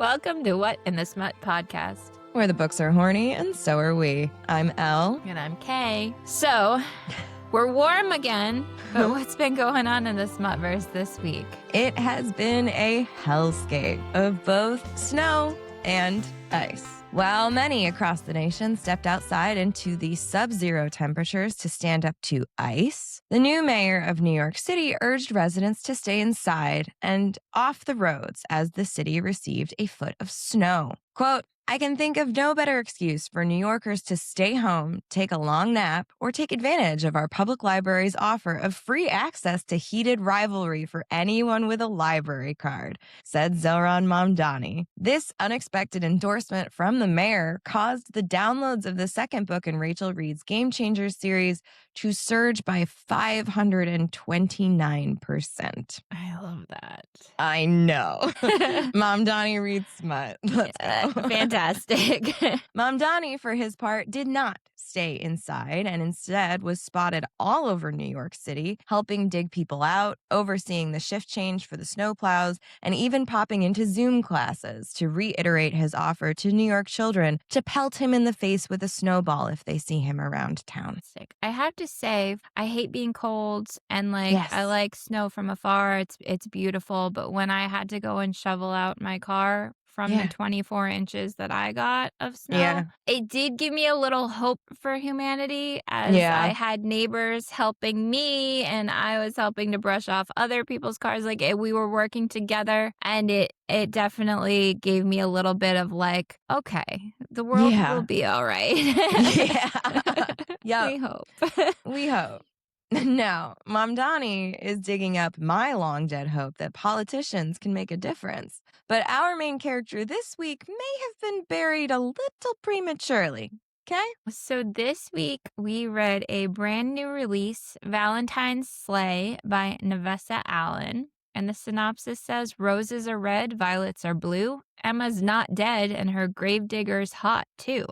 Welcome to What in the Smut podcast, where the books are horny and so are we. I'm Elle. and I'm Kay. So, we're warm again, but what's been going on in the Smutverse this week? It has been a hellscape of both snow and ice. While many across the nation stepped outside into the sub-zero temperatures to stand up to ice, the new mayor of New York City urged residents to stay inside and off the roads as the city received a foot of snow. Quote, I can think of no better excuse for New Yorkers to stay home, take a long nap, or take advantage of our public library's offer of free access to heated rivalry for anyone with a library card, said Zohran Mamdani. This unexpected endorsement from the mayor caused the downloads of the second book in Rachel Reed's Game Changers series to surge by 529%. I love that. I know. Mamdani reads Smut. Let's go. Fantastic. Mamdani, for his part, did not stay inside and instead was spotted all over New York City, helping dig people out, overseeing the shift change for the snowplows, and even popping into Zoom classes to reiterate his offer to New York children to pelt him in the face with a snowball if they see him around town. I have to say, I hate being cold and Yes. I like snow from afar. It's beautiful, but when I had to go and shovel out my car from the 24 inches that I got of snow, it did give me a little hope for humanity as I had neighbors helping me and I was helping to brush off other people's cars. We were working together, and it definitely gave me a little bit of okay, the world will be all right. Yeah. We hope. We hope. Now, Mamdani is digging up my long dead hope that politicians can make a difference. But our main character this week may have been buried a little prematurely. Okay? So this week we read a brand new release, Valentines Slay by Navessa Allen. And the synopsis says, roses are red, violets are blue. Emma's not dead and her gravedigger's hot too.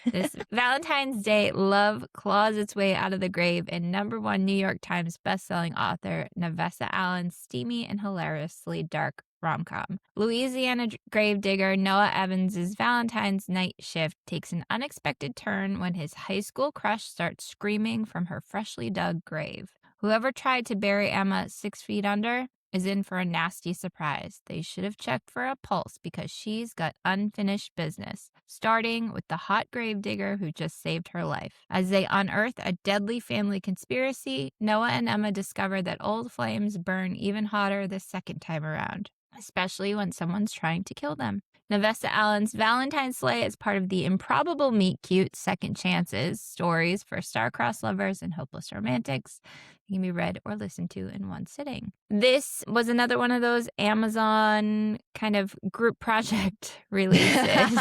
This Valentine's Day love claws its way out of the grave in #1 New York Times bestselling author Navessa Allen's steamy and hilariously dark rom-com. Louisiana gravedigger Noah Evans' Valentine's night shift takes an unexpected turn when his high school crush starts screaming from her freshly dug grave. Whoever tried to bury Emma 6 feet under is in for a nasty surprise. They should have checked for a pulse because she's got unfinished business, starting with the hot gravedigger who just saved her life. As they unearth a deadly family conspiracy, Noah and Emma discover that old flames burn even hotter the second time around, especially when someone's trying to kill them. Navessa Allen's Valentines Slay is part of the improbable meet-cute second chances stories for star-crossed lovers and hopeless romantics. It can be read or listened to in one sitting. This was another one of those Amazon kind of group project releases.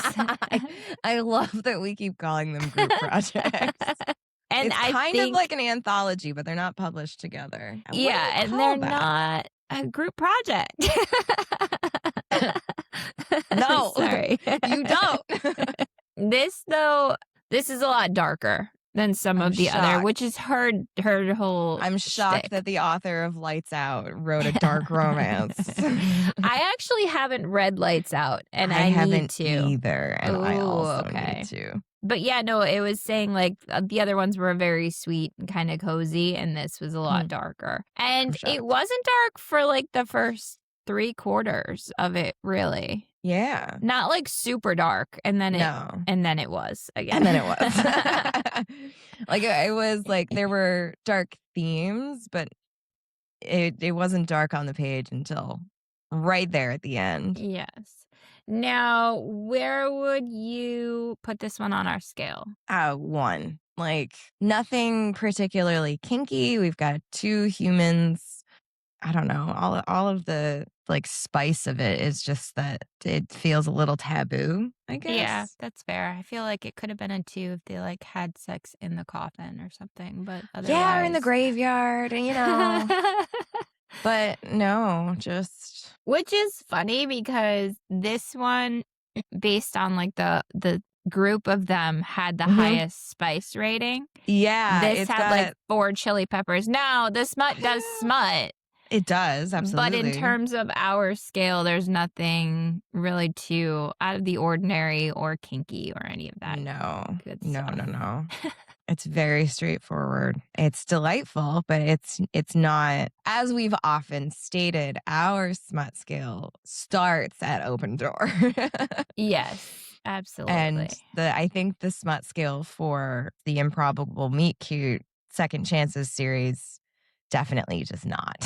I love that we keep calling them group projects. And it's kind of like an anthology, but they're not published together. And they're not a group project. No, sorry, you don't. This is a lot darker than some of the other, which is her whole. I'm shocked shtick. that the author of Lights Out wrote a dark romance. I actually haven't read Lights Out, and I haven't need to either, and I also need to. But yeah, no, it was saying the other ones were very sweet and kind of cozy, and this was a lot darker. And it wasn't dark for the first 3/4 of it, really. Yeah. Not super dark, and then it was again. And then it was. It was there were dark themes, but it wasn't dark on the page until right there at the end. Yes. Now, where would you put this one on our scale? 1. Nothing particularly kinky. We've got 2 humans. I don't know. All of the spice of it is just that it feels a little taboo, I guess. Yeah, that's fair. I feel like it could have been a 2 if they had sex in the coffin or something, but otherwise. Yeah, or in the graveyard, But no, just. Which is funny because this one, based on the group of them, had the highest spice rating. Yeah. This had 4 chili peppers. Now, the Smut does Smut. It does, But in absolutely. terms of our scale, there's nothing really too out of the ordinary or kinky or any of that No, good no, stuff. no, no. It's very straightforward. It's delightful, but it's not, as we've often stated, our smut scale starts at open door. Yes, And absolutely. I think the smut scale for the Improbable Meet Cute Second Chances series definitely does not.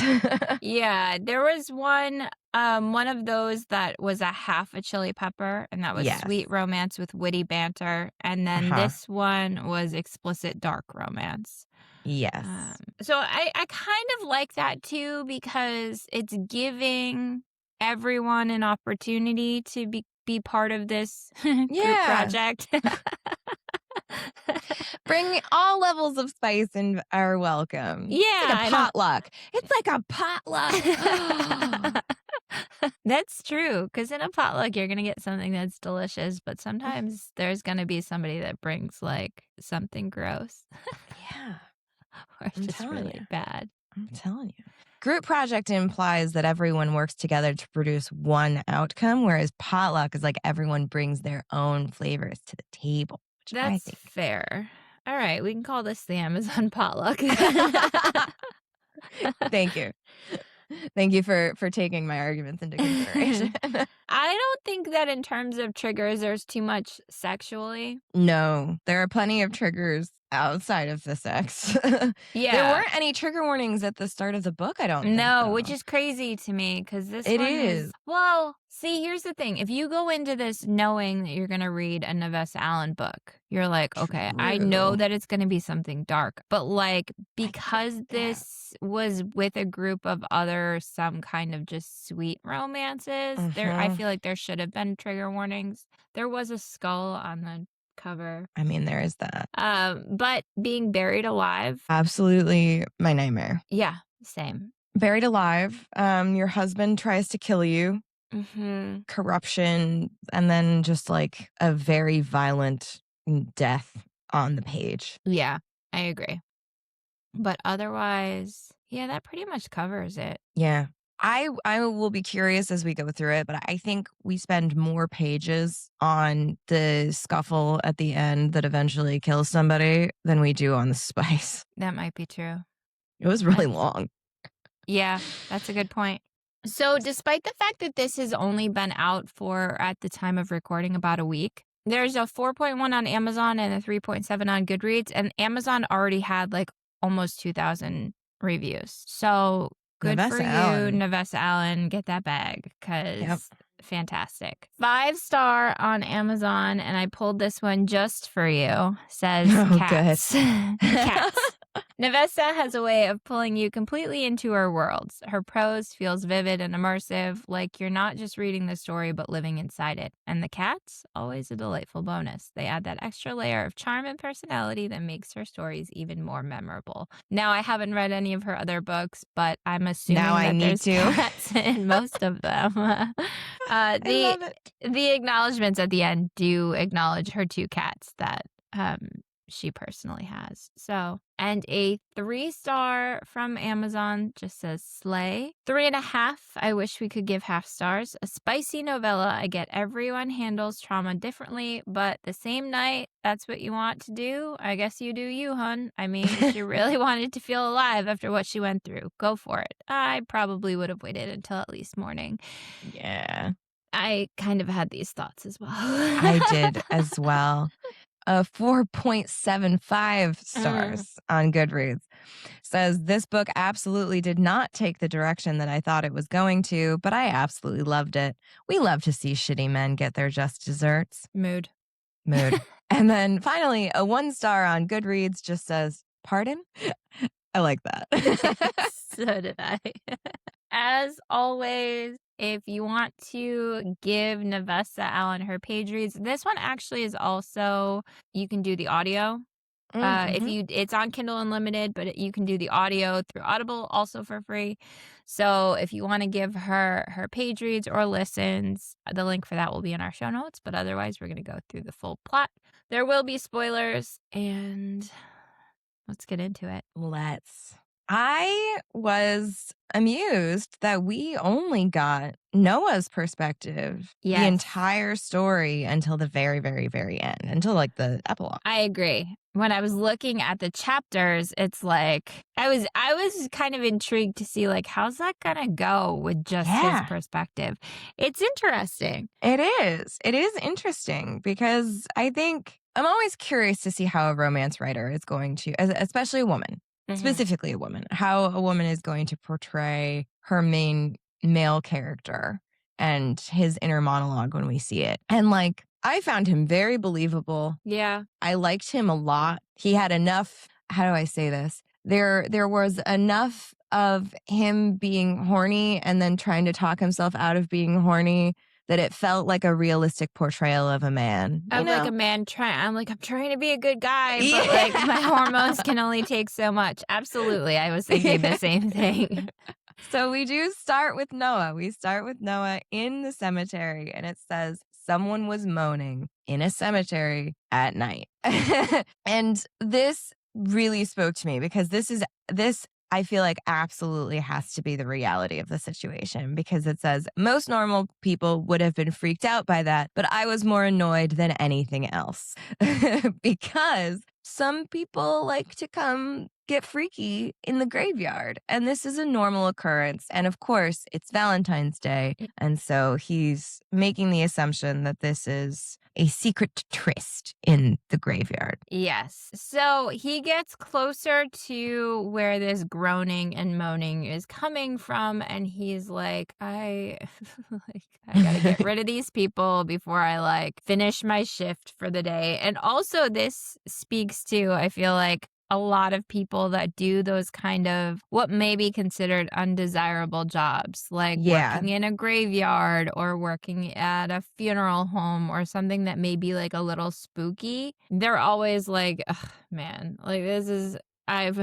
Yeah, there was one of those that was a half a chili pepper, and that was Yes. sweet romance with witty banter, and then Uh-huh. this one was explicit dark romance. Yes. So I kind of like that too because it's giving everyone an opportunity to be part of this group Yeah. project. Bring all levels of spice and are welcome. It's Yeah, like a I don't. potluck. It's like a potluck. That's true, because in a potluck, you're gonna get something that's delicious, but sometimes there's gonna be somebody that brings, like, something gross Yeah, or I'm just telling you. really bad. I'm telling you. Group project implies that everyone works together to produce one outcome, whereas potluck is like everyone brings their own flavors to the table, which I That's think. fair. Alright, we can call this the Amazon potluck. Thank you. Thank you for taking my arguments into consideration. I don't think that in terms of triggers, there's too much sexually. No, there are plenty of triggers outside of the sex. There Yeah. weren't any trigger warnings at the start of the book, I don't think, No, which though. is crazy to me because this It one is. is well, see, here's the thing. If you go into this knowing that you're gonna read a Navessa Allen book, you're like, "Okay, I know True. that it's gonna be something dark." But, like, I get because that. this was with a group of other some kind of just sweet romances, I Mhm. feel like there should have been trigger warnings. There was a skull on the cover. I mean, there is that. But being buried alive, Absolutely my nightmare. yeah, same. Buried alive, your husband tries to kill you, Mhm. corruption, and then just like a very violent death on the page. Yeah, I agree. But otherwise, yeah, that pretty much covers it. Yeah. I will be curious as we go through it, but I think we spend more pages on the scuffle at the end that eventually kills somebody than we do on the spice. That might be true. It was really That's long. yeah, that's a good point. So, despite the fact that this has only been out for, at the time of recording, about a week, there's a 4.1 on Amazon and a 3.7 on Goodreads, and Amazon already had like almost 2,000 reviews. So, good for Navessa you, Allen. Navessa Allen. Get that bag Yep. because fantastic. 5-star on Amazon, and I pulled this one just for you. Says Oh, good. cats. Cats. Navessa has a way of pulling you completely into her worlds. Her prose feels vivid and immersive, like you're not just reading the story but living inside it. And the cats, always a delightful bonus. They add that extra layer of charm and personality that makes her stories even more memorable. Now, I haven't read any of her other books, but I'm Now assuming I that need there's to. cats in most of them. I The love it. acknowledgments at the end do acknowledge her two cats that she personally has. So, and a 3-star from Amazon just says Slay. 3.5. I wish we could give half stars. A spicy novella. I get everyone handles trauma differently, but the same night, that's what you want to do. I guess you do you, hun. I mean, she really wanted to feel alive after what she went through. Go for it. I probably would have waited until at least morning. Yeah, I kind of had these thoughts as well. I did as well. 4.75 Mm. stars on Goodreads says this book absolutely did not take the direction that I thought it was going to, but I absolutely loved it. We love to see shitty men get their just desserts. Mood. Mood. And then finally, a 1-star on Goodreads just says, pardon? I like that. So did I. As always, if you want to give Navessa Allen her page reads, this one actually is also, you can do the audio. If Mm-hmm. it's on Kindle Unlimited, but you can do the audio through Audible also for free. So if you want to give her page reads or listens, the link for that will be in our show notes. But otherwise, we're going to go through the full plot. There will be spoilers, and let's get into it. Let's. I was amused that we only got Noah's perspective the Yes. entire story until the very, very, very end, until like the epilogue. I agree. When I was looking at the chapters, it's like I was kind of intrigued to see like how's that gonna go with just his Yeah, perspective. It's interesting. it is. It is interesting because I think I'm always curious to see how a romance writer is going to, especially a woman, Mhm. specifically a woman, how a woman is going to portray her main male character and his inner monologue when we see it. And like, I found him very believable. Yeah. I liked him a lot. He had enough, how do I say this? There was enough of him being horny and then trying to talk himself out of being horny that it felt like a realistic portrayal of a man, you Of like a know? man trying I'm like, I'm trying to be a good guy, but like my hormones Yeah. can only take so much. Absolutely. I was thinking the same thing. So we do start with Noah. We start with Noah in the cemetery, and it says someone was moaning in a cemetery at night. And this really spoke to me because this I feel like absolutely has to be the reality of the situation because it says most normal people would have been freaked out by that, but I was more annoyed than anything else because some people like to come get freaky in the graveyard. And this is a normal occurrence. And of course, it's Valentine's Day. And so he's making the assumption that this is a secret tryst in the graveyard. Yes. So he gets closer to where this groaning and moaning is coming from, and he's like, I like I gotta get rid of these people before I like finish my shift for the day. And also this speaks to, I feel like, a lot of people that do those kind of what may be considered undesirable jobs, like Yeah. working in a graveyard or working at a funeral home or something that may be like a little spooky. They're always like, ugh, man, like this is, I've.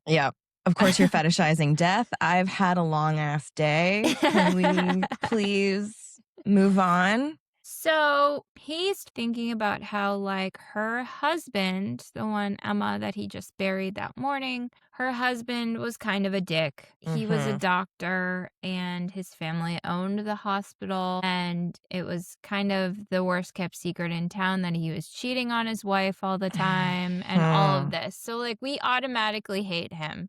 Yeah. Of course, you're fetishizing death. I've had a long ass day. Can we please move on? So he's thinking about how, like, her husband, the one Emma that he just buried that morning, her husband was kind of a dick. He was a Hmm. doctor and his family owned the hospital. And it was kind of the worst kept secret in town that he was cheating on his wife all the time and all of this. So, like, we automatically hate him.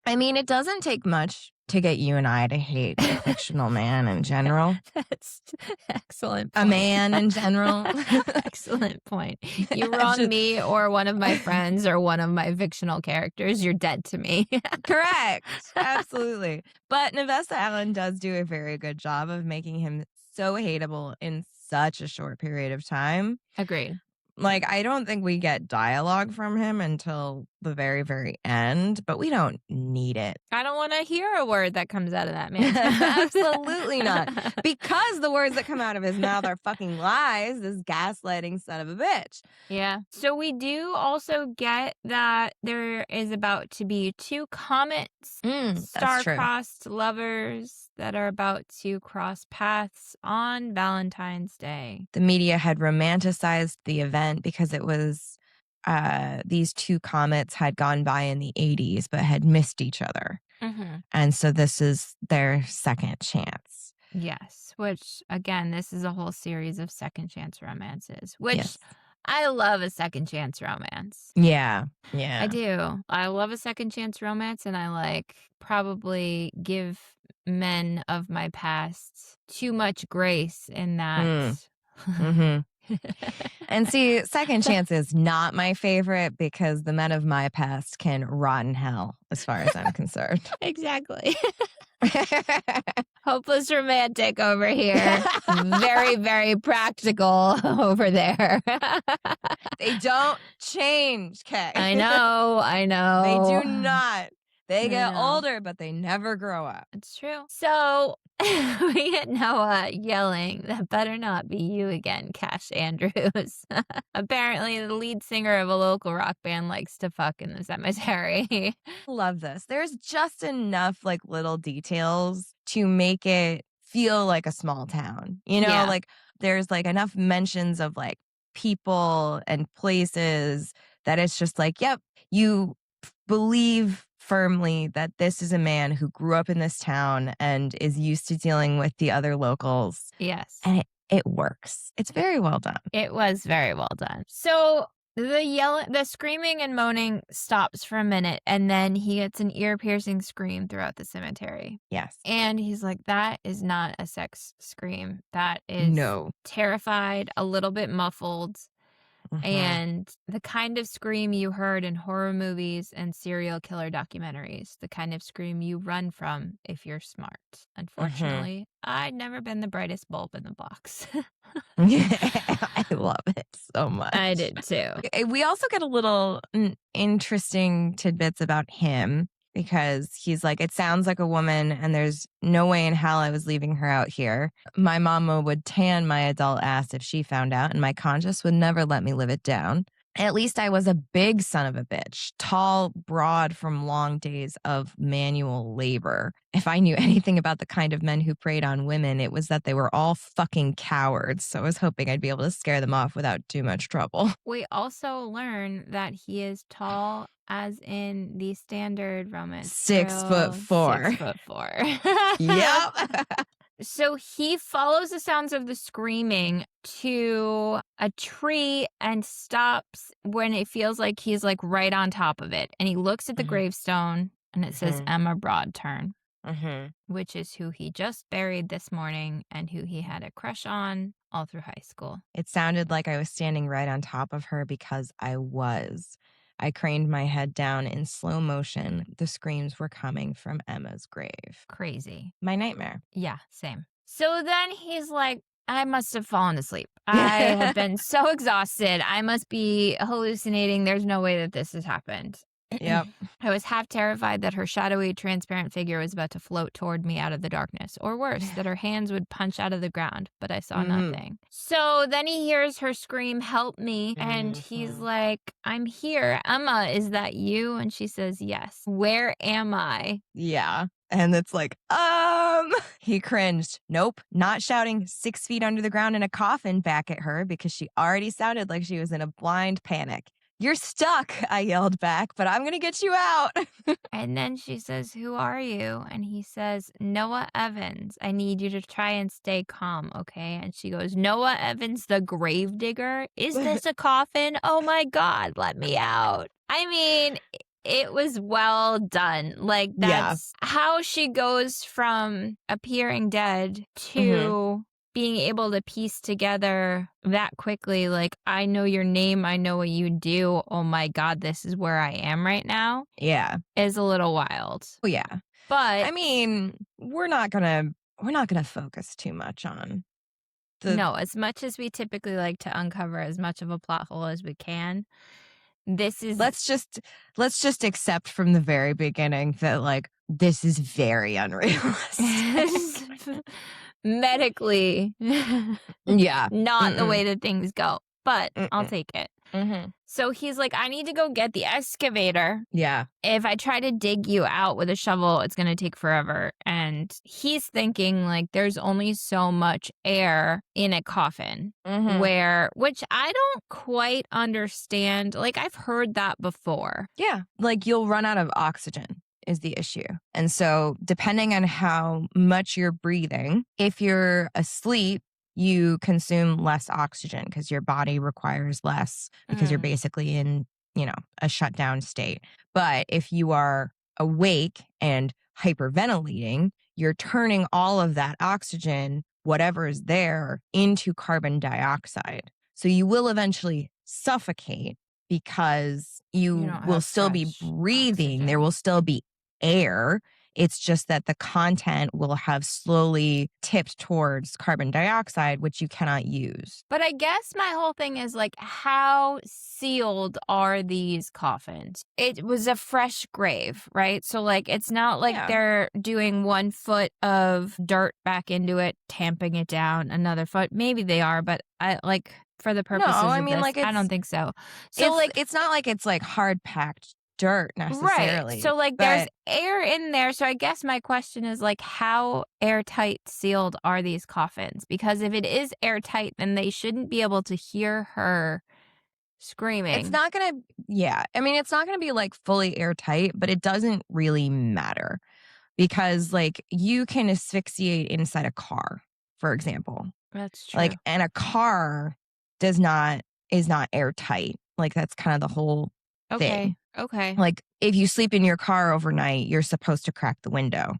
I mean, it doesn't take much to get you and I to hate a fictional man in general. That's excellent A point. man in general. Excellent point. You It's wrong just- me or one of my friends or one of my fictional characters, you're dead to me. Correct. Absolutely. But Navessa Allen does do a very good job of making him so hateable in such a short period of time. Agreed. Like, I don't think we get dialogue from him until the very, very end, but we don't need it. I don't want to hear a word that comes out of that man's mouth. Absolutely not. Because the words that come out of his mouth are fucking lies, this gaslighting son of a bitch. Yeah. So we do also get that there is about to be two comets, That's true. star-crossed lovers that are about to cross paths on Valentine's Day. The media had romanticized the event because it was these two comets had gone by in the 80s but had missed each other. Mm-hmm. And so this is their second chance. Yes, which again, this is a whole series of second chance romances, which Yes. I love a second chance romance. Yeah. Yeah. I do. I love a second chance romance, and I like probably give men of my past too much grace in that. Hmm. And see, second chance is not my favorite because the men of my past can rot in hell as far as I'm concerned. Exactly. Hopeless romantic over here. Very, very practical over there. They don't change, Kay. I know. They do not. They I get know. older, but they never grow up. It's true. So we get Noah yelling, "That better not be you again, Cash Andrews." Apparently, the lead singer of a local rock band likes to fuck in the cemetery. Love this. There's just enough like little details to make it feel like a small town. You know, Yeah. like there's like enough mentions of like people and places that it's just like, yep, you believe firmly that this is a man who grew up in this town and is used to dealing with the other locals. Yes. And it works. It's very well done. It was very well done. So the screaming and moaning stops for a minute, and then he gets an ear-piercing scream throughout the cemetery. Yes. And he's like, that is not a sex scream. That is No. terrified, a little bit muffled, Mhm. and the kind of scream you heard in horror movies and serial killer documentaries, the kind of scream you run from if you're smart. Unfortunately, I'd never been the brightest bulb in the box. I love it so much. I did too. We also get a little interesting tidbits about him because he's like, it sounds like a woman and there's no way in hell I was leaving her out here. My mama would tan my adult ass if she found out, and my conscience would never let me live it down. At least I was a big son of a bitch, tall, broad from long days of manual labor. If I knew anything about the kind of men who preyed on women, it was that they were all fucking cowards. So I was hoping I'd be able to scare them off without too much trouble. We also learn that he is tall, as in the standard Roman 6'4". 6'4". Yep. So he follows the sounds of the screaming to a tree and stops when it feels like he's like right on top of it. And he looks at the gravestone and it says Emma Broadturn, which is who he just buried this morning and who he had a crush on all through high school. It sounded like I was standing right on top of her because I was. I craned my head down in slow motion. The screams were coming from Emma's grave. Crazy. My nightmare. Yeah, same. So then he's like, I must have fallen asleep. I have been so exhausted. I must be hallucinating. There's no way that this has happened. Yep. I was half terrified that her shadowy, transparent figure was about to float toward me out of the darkness, or worse, that her hands would punch out of the ground, but I saw nothing. So then he hears her scream, help me, and he's like, I'm here. Emma, is that you? And she says, yes. Where am I? Yeah. And it's like, he cringed. Nope, not shouting 6 feet under the ground in a coffin back at her because she already sounded like she was in a blind panic. You're stuck, I yelled back, but I'm going to get you out. And then she says, who are you? And he says, Noah Evans. I need you to try and stay calm, okay? And she goes, Noah Evans, the gravedigger? Is this a coffin? Oh my God, let me out. I mean, it was well done. Like, that's how she goes from appearing dead to being able to piece together that quickly. Like, I know your name. I know what you do. Oh my God, this is where I am right now. Yeah. Is a little wild. Oh, yeah. But I mean, we're not gonna focus too much on no, as much as we typically like to uncover as much of a plot hole as we can. This is let's just accept from the very beginning that like this is very unrealistic. Medically not the way that things go, but I'll take it. So he's like, I need to go get the excavator. Yeah. If I try to dig you out with a shovel, it's going to take forever. And he's thinking like there's only so much air in a coffin which I don't quite understand. Like, I've heard that before. Yeah. Like, you'll run out of oxygen is the issue. And so depending on how much you're breathing, if you're asleep, you consume less oxygen because your body requires less because you're basically in, a shutdown state. But if you are awake and hyperventilating, you're turning all of that oxygen, whatever is there, into carbon dioxide. So you will eventually suffocate because you will still be breathing. Oxygen. There will still be air. It's just that the content will have slowly tipped towards carbon dioxide, which you cannot use. But I guess my whole thing is like, how sealed are these coffins? It was a fresh grave, right? So like, it's not like they're doing 1 foot of dirt back into it, tamping it down, another foot. Maybe they are, but I like for the purposes of this, I don't think so. So it's not like it's like hard packed dirt necessarily. Right. So like there's air in there. So I guess my question is like, how airtight sealed are these coffins? Because if it is airtight, then they shouldn't be able to hear her screaming. It's not going to, yeah. I mean, it's not going to be like fully airtight, but it doesn't really matter because like you can asphyxiate inside a car, for example. That's true. Like, and a car is not airtight. Like, that's kind of the whole thing. Okay. Like, if you sleep in your car overnight, you're supposed to crack the window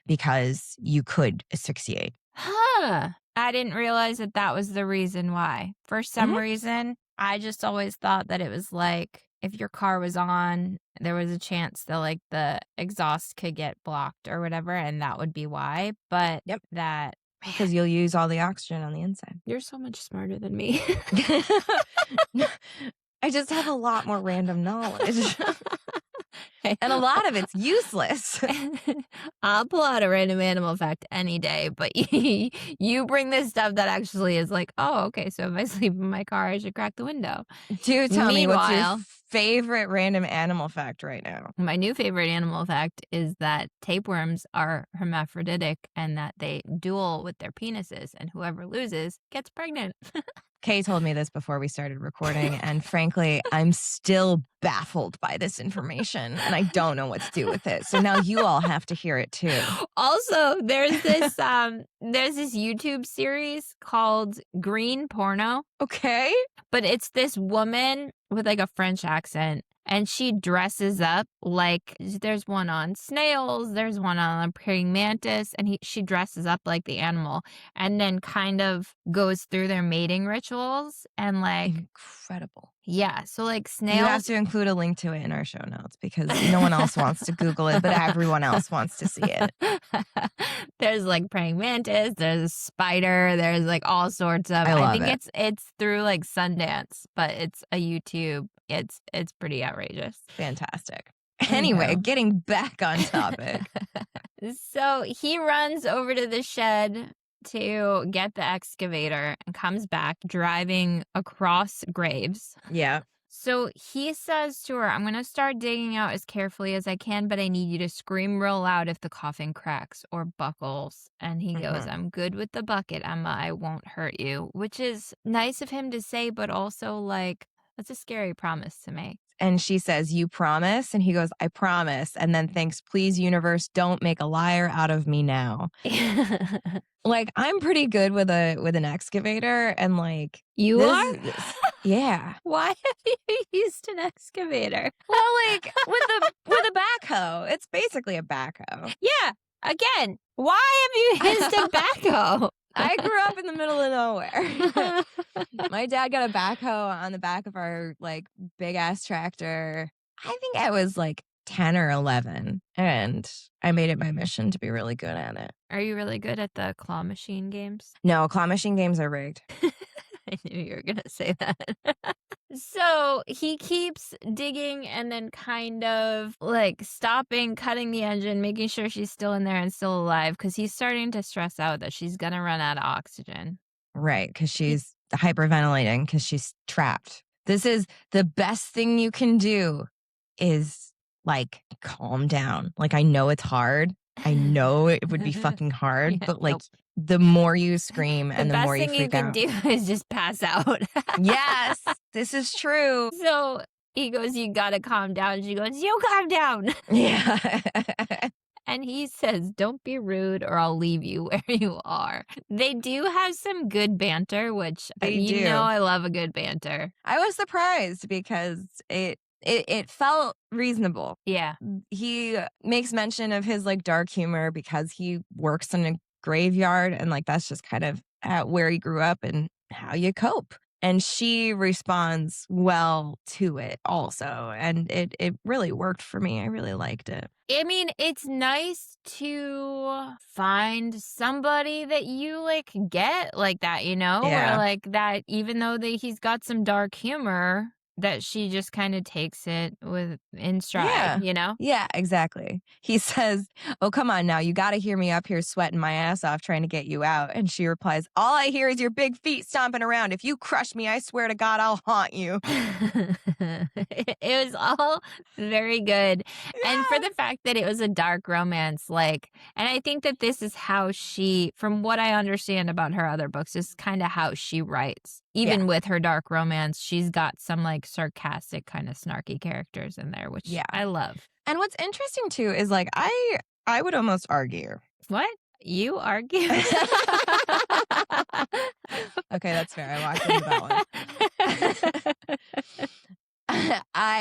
because you could asphyxiate. Huh. I didn't realize that that was the reason why. For some Mhm. reason, I just always thought that it was like if your car was on, there was a chance that like the exhaust could get blocked or whatever, and that would be why. But Yep. that, Because you'll use all the oxygen on the inside. you're so much smarter than me. I just have a lot more random knowledge. And a lot of it's useless. I'll pull out a random animal fact any day, but you bring this stuff that actually is like, oh, okay, so if I sleep in my car, I should crack the window. Do tell me, what's your Meanwhile, favorite random animal fact right now? my new favorite animal fact is that tapeworms are hermaphroditic and that they duel with their penises, and whoever loses gets pregnant. Kay told me this before we started recording, and frankly, I'm still baffled by this information, and I don't know what to do with it. So now you all have to hear it too. Also, there's this YouTube series called Green Porno, Okay. but it's this woman with like a French accent, and she dresses up like there's one on snails, there's one on a praying mantis, and she dresses up like the animal and then kind of goes through their mating rituals and like Incredible. yeah, so like You have snails. to include a link to it in our show notes because no one else wants to Google it, but everyone else wants to see it. There's like praying mantis, there's a spider, there's like all sorts of. I love think it. it's through like Sundance, but it's a YouTube. It's pretty outrageous. Fantastic. Anyway, Anyhow. getting back on topic. So he runs over to the shed to get the excavator and comes back driving across graves. Yeah. So he says to her, I'm going to start digging out as carefully as I can, but I need you to scream real loud if the coffin cracks or buckles. And he goes, I'm good with the bucket, Emma. I won't hurt you, which is nice of him to say, but also like, that's a scary promise to make. And she says, you promise? And he goes, I promise. And then thinks, please, universe, don't make a liar out of me now. Like, I'm pretty good with an excavator and like You are? Yeah. Why have you used an excavator? Well, like with a backhoe. It's basically a backhoe. Yeah. Again, why have you used a backhoe? I grew up in the middle of nowhere. My dad got a backhoe on the back of our like big ass tractor. I think I was like 10 or 11, and I made it my mission to be really good at it. Are you really good at the claw machine games? No, claw machine games are rigged. I knew you were going to say that. So he keeps digging and then kind of like stopping, cutting the engine, making sure she's still in there and still alive because he's starting to stress out that she's going to run out of oxygen. Right, because she's hyperventilating because she's trapped. This is the best thing you can do is like calm down. Like, I know it's hard. I know it would be fucking hard, Yeah, but like nope. the more you scream and the best more you thing freak can out. do is just pass out. Yes, this is true. So he goes, you gotta calm down. She goes, you calm down. Yeah. And he says, don't be rude or I'll leave you where you are. They do have some good banter, which They you do. know I love a good banter. I was surprised because it felt reasonable. Yeah. He makes mention of his like dark humor because he works in a graveyard, and like that's just kind of where he grew up and how you cope. And she responds well to it also, and it really worked for me. I really liked it. I mean, it's nice to find somebody that you like get like that, you know? Yeah. Or like that, even though he's got some dark humor, that she just kind of takes it in stride, Yeah. you know? Yeah, exactly. He says, oh, come on now. You got to hear me up here sweating my ass off trying to get you out. And she replies, all I hear is your big feet stomping around. If you crush me, I swear to God, I'll haunt you. It was all very good. Yeah. And for the fact that it was a dark romance, like, and I think that this is how she, from what I understand about her other books, this is kind of how she writes. even with her dark romance, she's got some like sarcastic kind of snarky characters in there, which I love. And what's interesting too is like I would almost argue. What? You argue? Okay, that's fair. I walked into that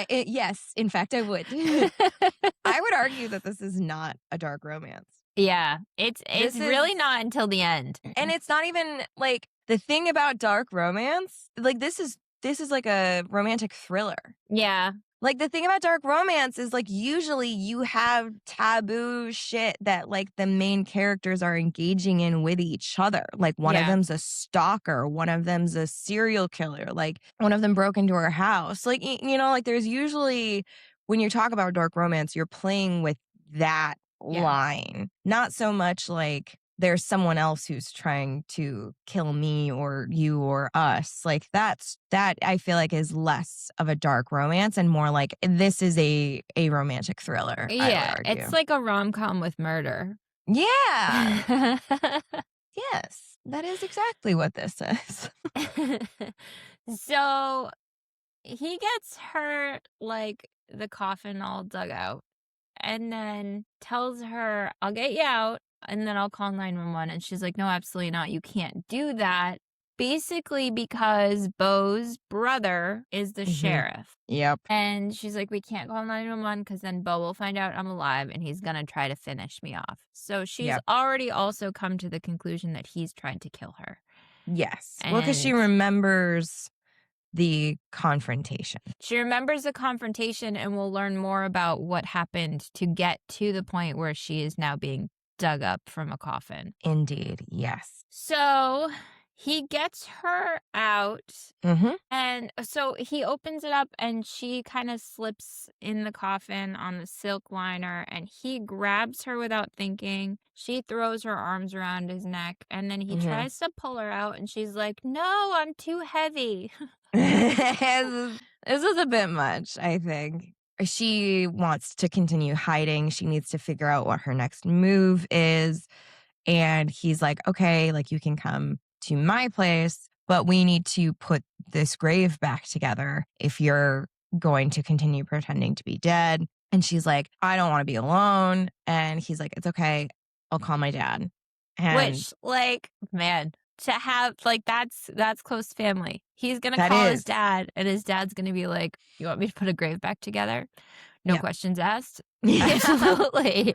one. Yes, in fact, I would. I would argue that this is not a dark romance. Yeah, it's really not until the end. And it's not even like the thing about dark romance, like this is like a romantic thriller. Yeah. Like the thing about dark romance is like usually you have taboo shit that like the main characters are engaging in with each other. Like one of them's a stalker, one of them's a serial killer, like one of them broke into her house. Like, you know, like there's usually when you talk about dark romance, you're playing with that line, not so much like there's someone else who's trying to kill me or you or us. Like that I feel like is less of a dark romance and more like this is a romantic thriller. Yeah, it's like a rom-com with murder. Yeah. Yes, that is exactly what this is. So he gets her like the coffin all dug out and then tells her, I'll get you out. And then I'll call 911. And she's like, no, absolutely not. You can't do that. Basically because Beau's brother is the sheriff. Yep. And she's like, we can't call 911 because then Beau will find out I'm alive and he's going to try to finish me off. So she's already also come to the conclusion that he's trying to kill her. Yes. Well, because she remembers the confrontation. She remembers the confrontation and we'll learn more about what happened to get to the point where she is now being dug up from a coffin. Indeed, yes. So he gets her out, and so he opens it up, and she kind of slips in the coffin on the silk liner, and he grabs her without thinking. She throws her arms around his neck, and then he tries to pull her out, and she's like, no, I'm too heavy. This is a bit much, I think. She wants to continue hiding. She needs to figure out what her next move is. And he's like, okay, like you can come to my place, but we need to put this grave back together if you're going to continue pretending to be dead. And she's like, I don't want to be alone. And he's like, it's okay. I'll call my dad. And which, like, man, to have, like, that's close family. He's going to call his dad, and his dad's going to be like, you want me to put a grave back together? No questions asked? Absolutely.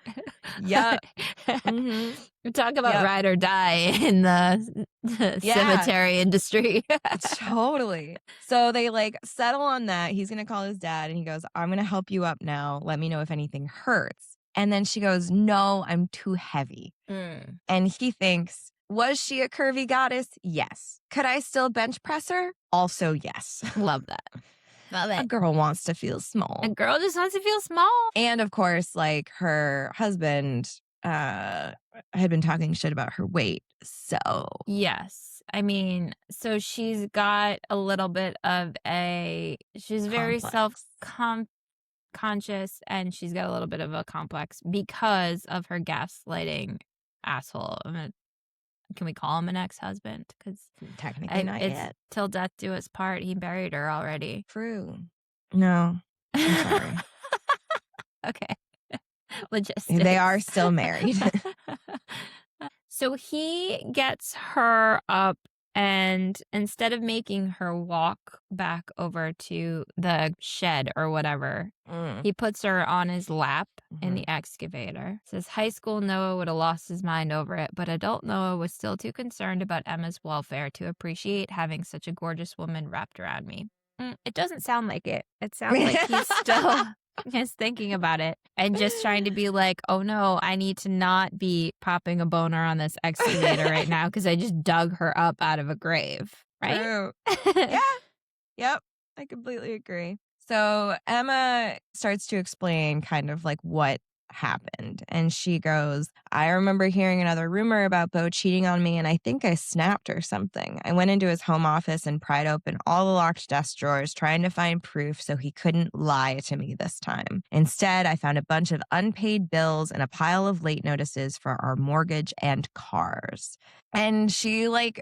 Yep. Talk about ride or die in the cemetery industry. Totally. So they like settle on that. He's going to call his dad, and he goes, I'm going to help you up now. Let me know if anything hurts. And then she goes, no, I'm too heavy. And he thinks, was she a curvy goddess? Yes. Could I still bench press her? Also, yes. Love that. Love it. A girl wants to feel small. A girl just wants to feel small. And of course, like her husband had been talking shit about her weight. So. Yes. I mean, so she's got a little bit of she's very self-conscious and she's got a little bit of a complex because of her gaslighting asshole. Can we call him an ex-husband? Because technically not yet. Till death do us part. He buried her already. True. No. I'm sorry. Okay. Logistics. They are still married. So he gets her up, and instead of making her walk back over to the shed or whatever, he puts her on his lap in the excavator. Says high school Noah would have lost his mind over it, but adult Noah was still too concerned about Emma's welfare to appreciate having such a gorgeous woman wrapped around me. It doesn't sound like it. It sounds like he's still just thinking about it and just trying to be like, oh no, I need to not be popping a boner on this excavator right now because I just dug her up out of a grave. Right? True. Yeah. Yep. I completely agree. So Emma starts to explain kind of like what happened. And she goes, I remember hearing another rumor about Beau cheating on me, and I think I snapped or something. I went into his home office and pried open all the locked desk drawers trying to find proof so he couldn't lie to me this time. Instead, I found a bunch of unpaid bills and a pile of late notices for our mortgage and cars. And she like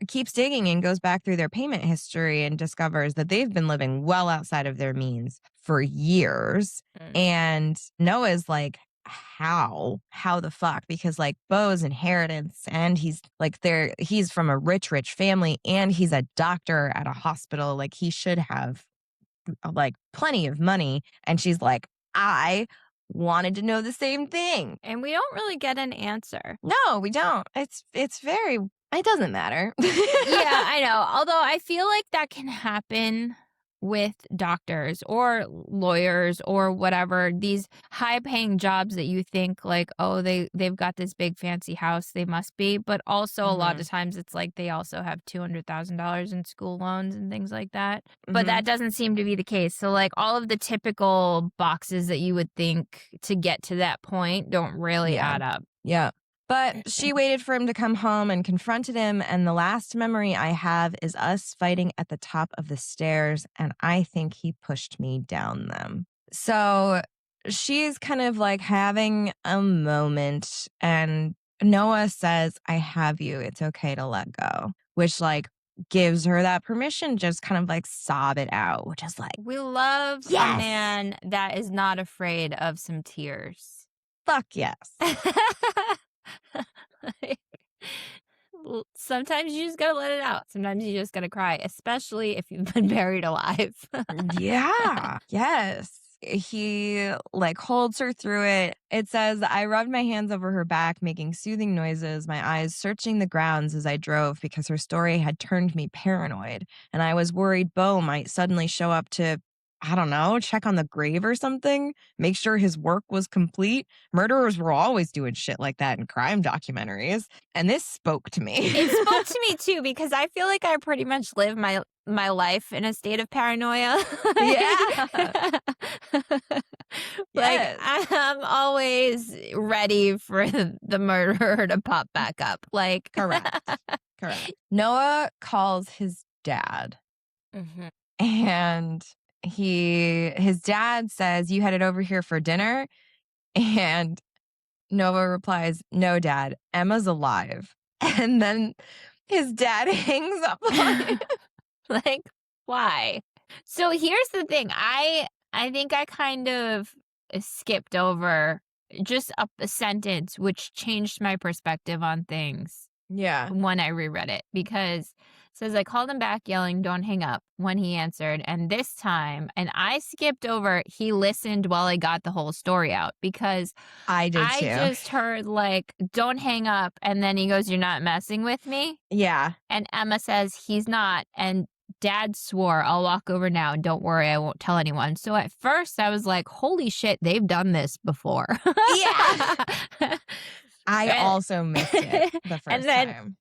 keeps digging and goes back through their payment history and discovers that they've been living well outside of their means for years. Mm. And Noah's like, how the fuck? Because like Beau's inheritance, and he's from a rich family, and he's a doctor at a hospital. Like he should have like plenty of money. And she's like, I wanted to know the same thing. And we don't really get an answer. No, we don't. It doesn't matter. Yeah, I know. Although I feel like that can happen with doctors or lawyers or whatever, these high paying jobs that you think like, oh, they've got this big fancy house, they must be. But also a lot of times it's like they also have $200,000 in school loans and things like that. But that doesn't seem to be the case. So like all of the typical boxes that you would think to get to that point don't really add up. Yeah. But she waited for him to come home and confronted him. And the last memory I have is us fighting at the top of the stairs. And I think he pushed me down them. So she's kind of like having a moment. And Noah says, I have you. It's okay to let go, which like gives her that permission, just kind of like sob it out, which is like, we love a man that is not afraid of some tears. Fuck yes. Like, sometimes you just gotta let it out. Sometimes you just gotta cry, especially if you've been buried alive. Yeah. Yes. He like holds her through it. It says, I rubbed my hands over her back, making soothing noises, my eyes searching the grounds as I drove because her story had turned me paranoid. And I was worried Beau might suddenly show up to, I don't know, check on the grave or something, make sure his work was complete. Murderers were always doing shit like that in crime documentaries. And this spoke to me. It spoke to me too, because I feel like I pretty much live my life in a state of paranoia. Yeah. Like I'm always ready for the murderer to pop back up. Like Correct. Noah calls his dad. And his dad says, you headed over here for dinner? And Noah replies, no, Dad, Emma's alive. And then his dad hangs up on him. Like, why? So here's the thing. I think I kind of skipped over just a sentence which changed my perspective on things. Yeah. When I reread it, because it says I called him back yelling, don't hang up, when he answered. And this time, and I skipped over, he listened while I got the whole story out, because I did too. I just heard like, don't hang up. And then he goes, you're not messing with me? Yeah. And Emma says he's not. And Dad swore, I'll walk over now. And don't worry, I won't tell anyone. So at first I was like, holy shit, they've done this before. Yeah. I also missed it the first time.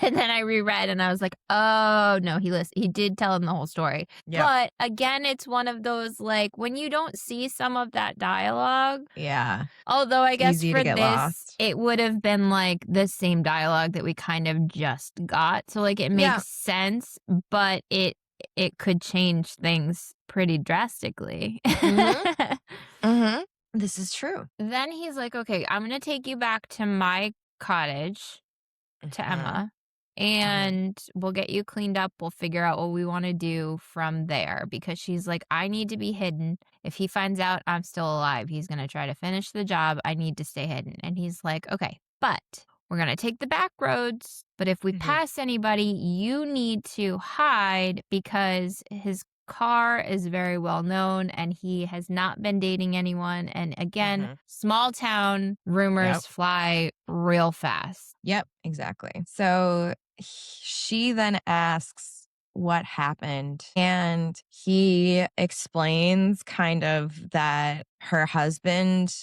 And then I reread and I was like, oh, no, he did tell him the whole story. Yep. But again, it's one of those, like, when you don't see some of that dialogue. Yeah. Although I guess easy for to get this, lost. It would have been like the same dialogue that we kind of just got. So like it makes sense, but it could change things pretty drastically. This is true. Then he's like, okay, I'm going to take you back to my cottage, to Emma, and we'll get you cleaned up. We'll figure out what we want to do from there, because she's like, I need to be hidden. If he finds out I'm still alive, he's going to try to finish the job. I need to stay hidden. And he's like, okay, but we're going to take the back roads. But if we pass anybody, you need to hide, because his car is very well known and he has not been dating anyone. And again, small town rumors fly real fast. Yep, exactly. So she then asks what happened, and he explains kind of that her husband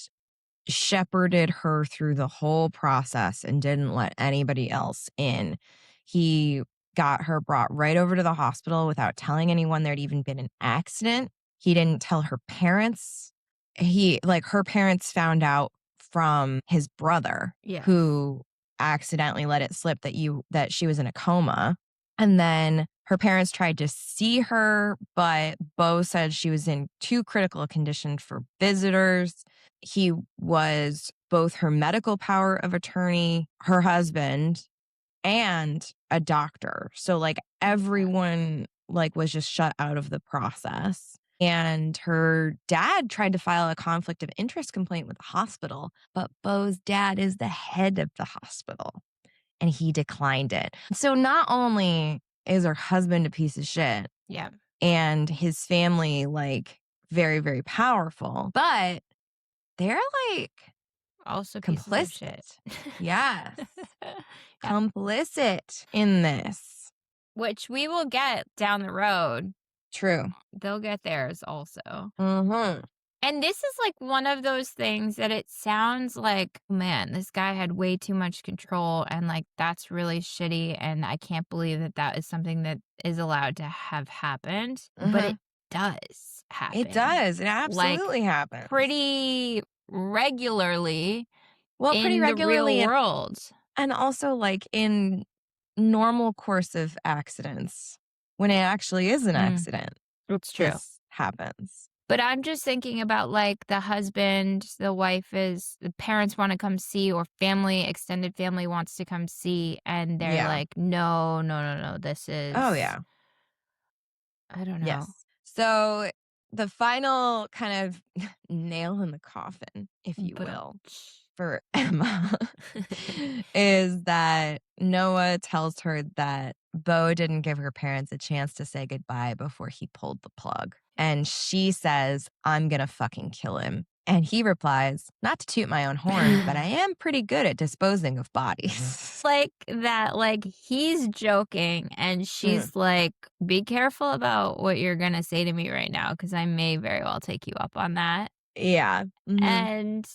shepherded her through the whole process and didn't let anybody else in. He got her brought right over to the hospital without telling anyone there'd even been an accident. He didn't tell her parents. Her parents found out from his brother, who accidentally let it slip that she was in a coma. And then her parents tried to see her, but Beau said she was in too critical a condition for visitors. He was both her medical power of attorney, her husband, and a doctor. So like everyone like was just shut out of the process. And her dad tried to file a conflict of interest complaint with the hospital, but Beau's dad is the head of the hospital and he declined it. So not only is her husband a piece of shit Yeah. and his family like very, very powerful, but they're like Also pieces of shit. complicit. Yes. Yeah. Complicit in this. Which we will get down the road. True. They'll get theirs also. Mm-hmm. And this is like one of those things that it sounds like, man, this guy had way too much control and like that's really shitty. And I can't believe that that is something that is allowed to have happened. But it does happen. It does. It absolutely like, happens. Pretty regularly. Well, pretty in regularly. The real world. And also like in normal course of accidents, when it actually is an accident. It's true. This happens. But I'm just thinking about like the husband, the parents want to come see, or extended family wants to come see. And they're like, no, this is. Oh, yeah. I don't know. Yes. So the final kind of nail in the coffin, if you will, for Emma is that Noah tells her that Beau didn't give her parents a chance to say goodbye before he pulled the plug. And she says, I'm going to fucking kill him. And he replies, not to toot my own horn, but I am pretty good at disposing of bodies. Like that, like he's joking and she's like, be careful about what you're going to say to me right now, because I may very well take you up on that. Yeah. Mm-hmm. And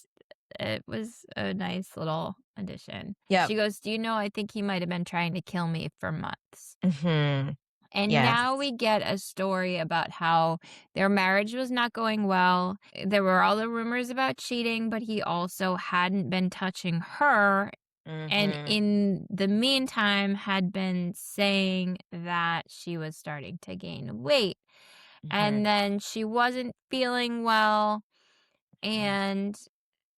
it was a nice little addition. Yeah. She goes, do you know, I think he might have been trying to kill me for months. Mm-hmm. And now we get a story about how their marriage was not going well. There were all the rumors about cheating, but he also hadn't been touching her. And in the meantime had been saying that she was starting to gain weight. And then she wasn't feeling well. And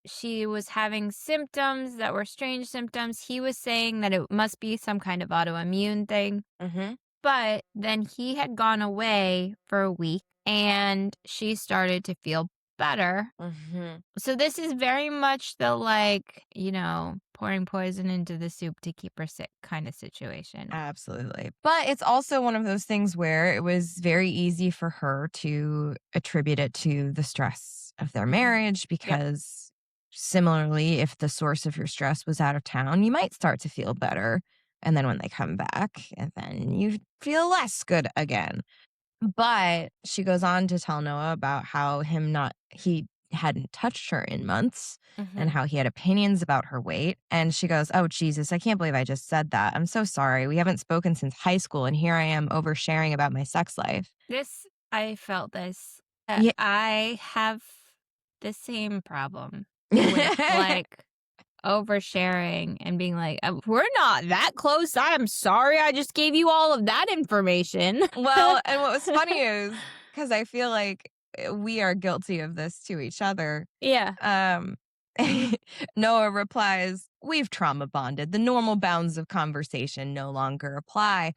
she was having symptoms that were strange symptoms. He was saying that it must be some kind of autoimmune thing. But then he had gone away for a week and she started to feel better. So this is very much the like, pouring poison into the soup to keep her sick kind of situation. Absolutely. But it's also one of those things where it was very easy for her to attribute it to the stress of their marriage because similarly, if the source of your stress was out of town, you might start to feel better. And then when they come back, and then you feel less good again. But she goes on to tell Noah about how he hadn't touched her in months and how he had opinions about her weight. And she goes, oh, Jesus, I can't believe I just said that. I'm so sorry. We haven't spoken since high school. And here I am oversharing about my sex life. I felt this. Yeah. I have the same problem with like oversharing and being like, we're not that close. I'm sorry. I just gave you all of that information. Well, and what was funny is because I feel like we are guilty of this to each other. Yeah. Noah replies, we've trauma bonded. The normal bounds of conversation no longer apply.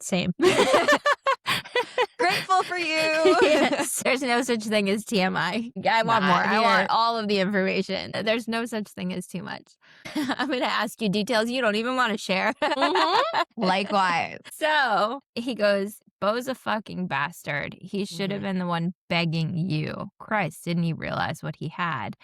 Same. Grateful for you. Yes, there's no such thing as TMI. I want more. I want all of the information. There's no such thing as too much. I'm going to ask you details you don't even want to share. Likewise. So he goes, Beau's a fucking bastard. He should have been the one begging you. Christ, didn't he realize what he had?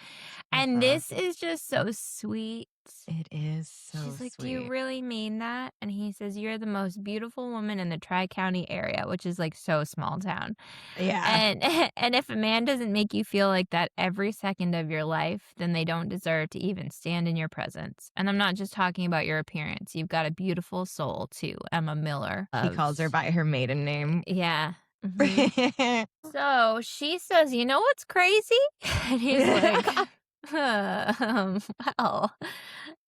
And this is just so sweet. It is so sweet. She's like, do you really mean that? And he says, you're the most beautiful woman in the Tri-County area, which is like so small town. Yeah. And if a man doesn't make you feel like that every second of your life, then they don't deserve to even stand in your presence. And I'm not just talking about your appearance. You've got a beautiful soul too, Emma Miller. He calls her by her maiden name. Yeah. So she says, you know what's crazy? And he's like... well,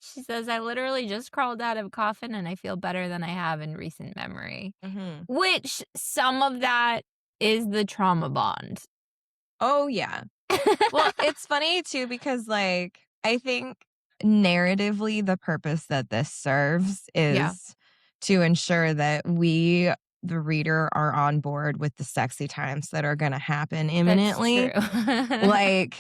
she says, I literally just crawled out of a coffin and I feel better than I have in recent memory. Which some of that is the trauma bond. Oh, yeah. Well, it's funny too because like I think narratively, the purpose that this serves is to ensure that we, the reader, are on board with the sexy times that are going to happen That's imminently. true. Like,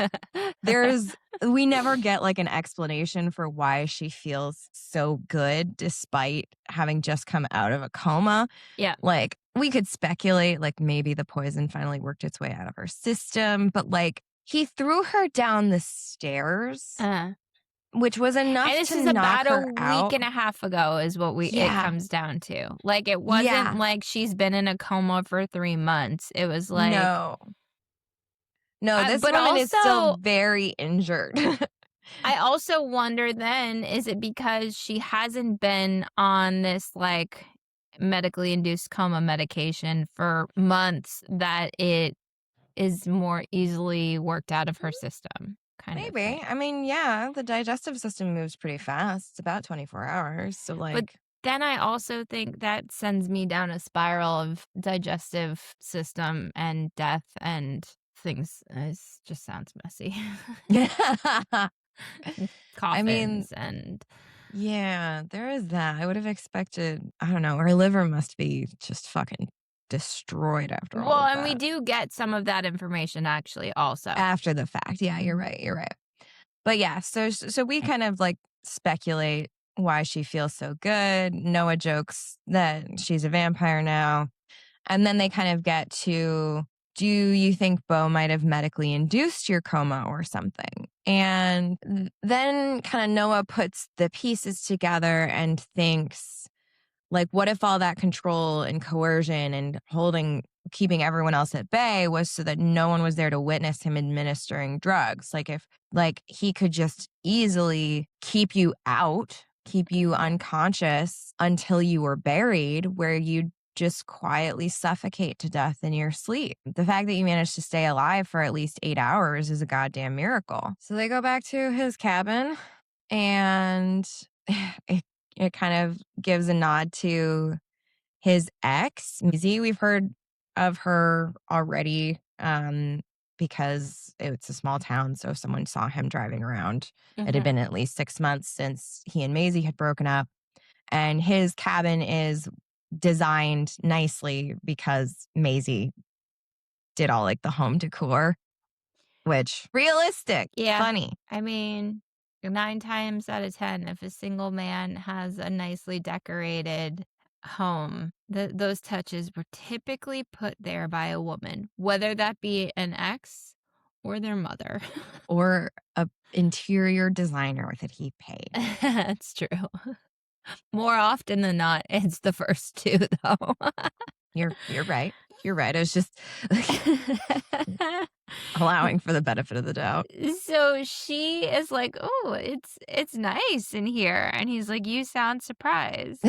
we never get like an explanation for why she feels so good despite having just come out of a coma. Yeah. Like, we could speculate, like, maybe the poison finally worked its way out of her system, but like, he threw her down the stairs, which was enough And this to is knock about a her week out. and a half ago is what it Yeah. comes down to. Like, it wasn't Yeah. like she's been in a coma for 3 months. It was like No. No, this but woman is still also very injured. I also wonder then, is it because she hasn't been on this, like, medically induced coma medication for months that it is more easily worked out of her system kind of thing? Maybe. I mean, yeah, the digestive system moves pretty fast. It's about 24 hours. So, But like, then I also think that sends me down a spiral of digestive system and death and things. It just sounds messy. I mean, Coffins and yeah, there is that. I would have expected, I don't know, her liver must be just fucking destroyed after all well, of and we that. do get some of that information actually also. After the fact. Yeah, you're Mhm. right. You're right. But yeah, so we kind of like speculate why she feels so good. Noah jokes that she's a vampire now. And then they kind of get to, do you think Bo might have medically induced your coma or something? And then kind of Noah puts the pieces together and thinks, like, what if all that control and coercion and keeping everyone else at bay was so that no one was there to witness him administering drugs? Like, if, like, he could just easily keep you out, keep you unconscious until you were buried, where you'd just quietly suffocate to death in your sleep. The fact that you managed to stay alive for at least 8 hours is a goddamn miracle. So they go back to his cabin and it kind of gives a nod to his ex, Mizzy. We've heard of her already because it's a small town. So someone saw him driving around. It had Mhm. been at least 6 months since he and Maisie had broken up. And his cabin is designed nicely because Maisie did all like the home decor, which realistic, Yeah. funny. I mean, 9 times out of 10, if a single man has a nicely decorated home, those touches were typically put there by a woman, whether that be an ex or their mother. Or a interior designer that he paid. That's true. More often than not, it's the first 2, though. You're right. You're right. I was just allowing for the benefit of the doubt. So she is like, "Oh, it's nice in here." And he's like, "You sound surprised."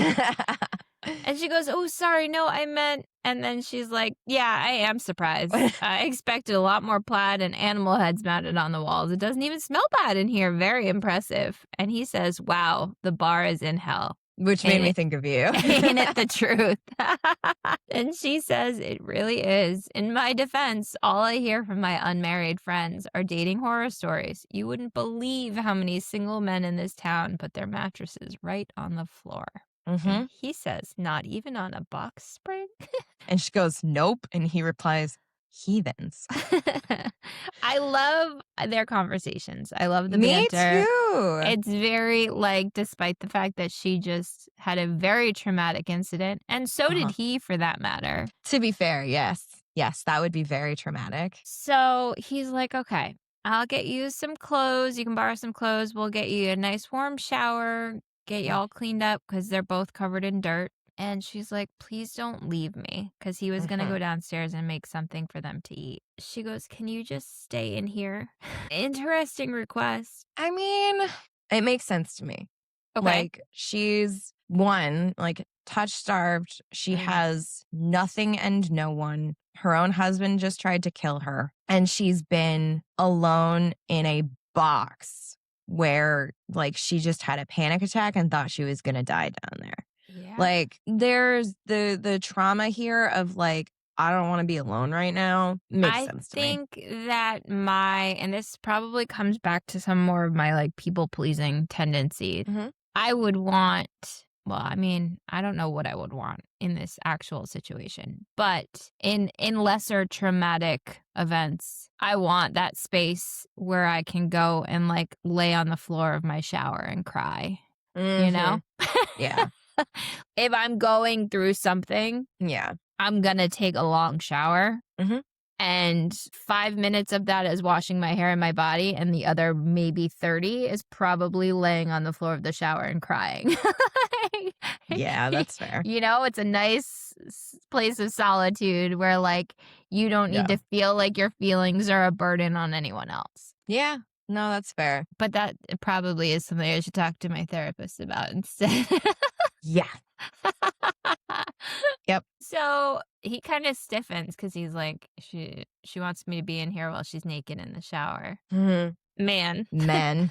And she goes, "Oh, sorry, no, I meant," and then she's like, "Yeah, I am surprised. I expected a lot more plaid and animal heads mounted on the walls. It doesn't even smell bad in here. Very impressive." And he says, "Wow, the bar is in hell. Which made Ain't me it, think of you. ain't it the truth?" And she says, "It really is. In my defense, all I hear from my unmarried friends are dating horror stories. You wouldn't believe how many single men in this town put their mattresses right on the floor." Hmm. And he says, "Not even on a box spring?" And she goes, nope. And he replies, heathens. I love their conversations. I love the Me banter. too. It's very, like, despite the fact that she just had a very traumatic incident, and so did Uh-huh. he for that matter. To be fair, yes. Yes, that would be very traumatic. So he's like, "Okay, I'll get you some clothes. You can borrow some clothes. We'll get you a nice warm shower, get you Mm, all cleaned up because they're both covered in dirt." And she's like, "Please don't leave me," because he was going to mhm. go downstairs and make something for them to eat. She goes, "Can you just stay in here?" Interesting request. I mean, it makes sense to me. Okay. Like, she's one, like, touch starved. She Mm. has nothing and no one. Her own husband just tried to kill her. And she's been alone in a box where, like, she just had a panic attack and thought she was going to die down there. Yeah. Like, there's the trauma here of, like, I don't want to be alone right now. Makes I sense to me. think that and this probably comes back to some more of my like people pleasing tendencies. Mm-hmm. I would want, well, I mean, I don't know what I would want in this actual situation, but in lesser traumatic events, I want that space where I can go and like lay on the floor of my shower and cry, you Mm-hmm. know? Yeah. If I'm going through something, Yeah. I'm gonna take a long shower. Mm-hmm. And 5 minutes of that is washing my hair and my body, and the other maybe 30 is probably laying on the floor of the shower and crying. Yeah, that's fair. You know, it's a nice place of solitude where, like, you don't Yeah. need to feel like your feelings are a burden on anyone else. Yeah. No, that's fair. But that probably is something I should talk to my therapist about instead. Yeah. Yep. So he kind of stiffens because he's like, she wants me to be in here while she's naked in the shower. Mm-hmm. Man. Men.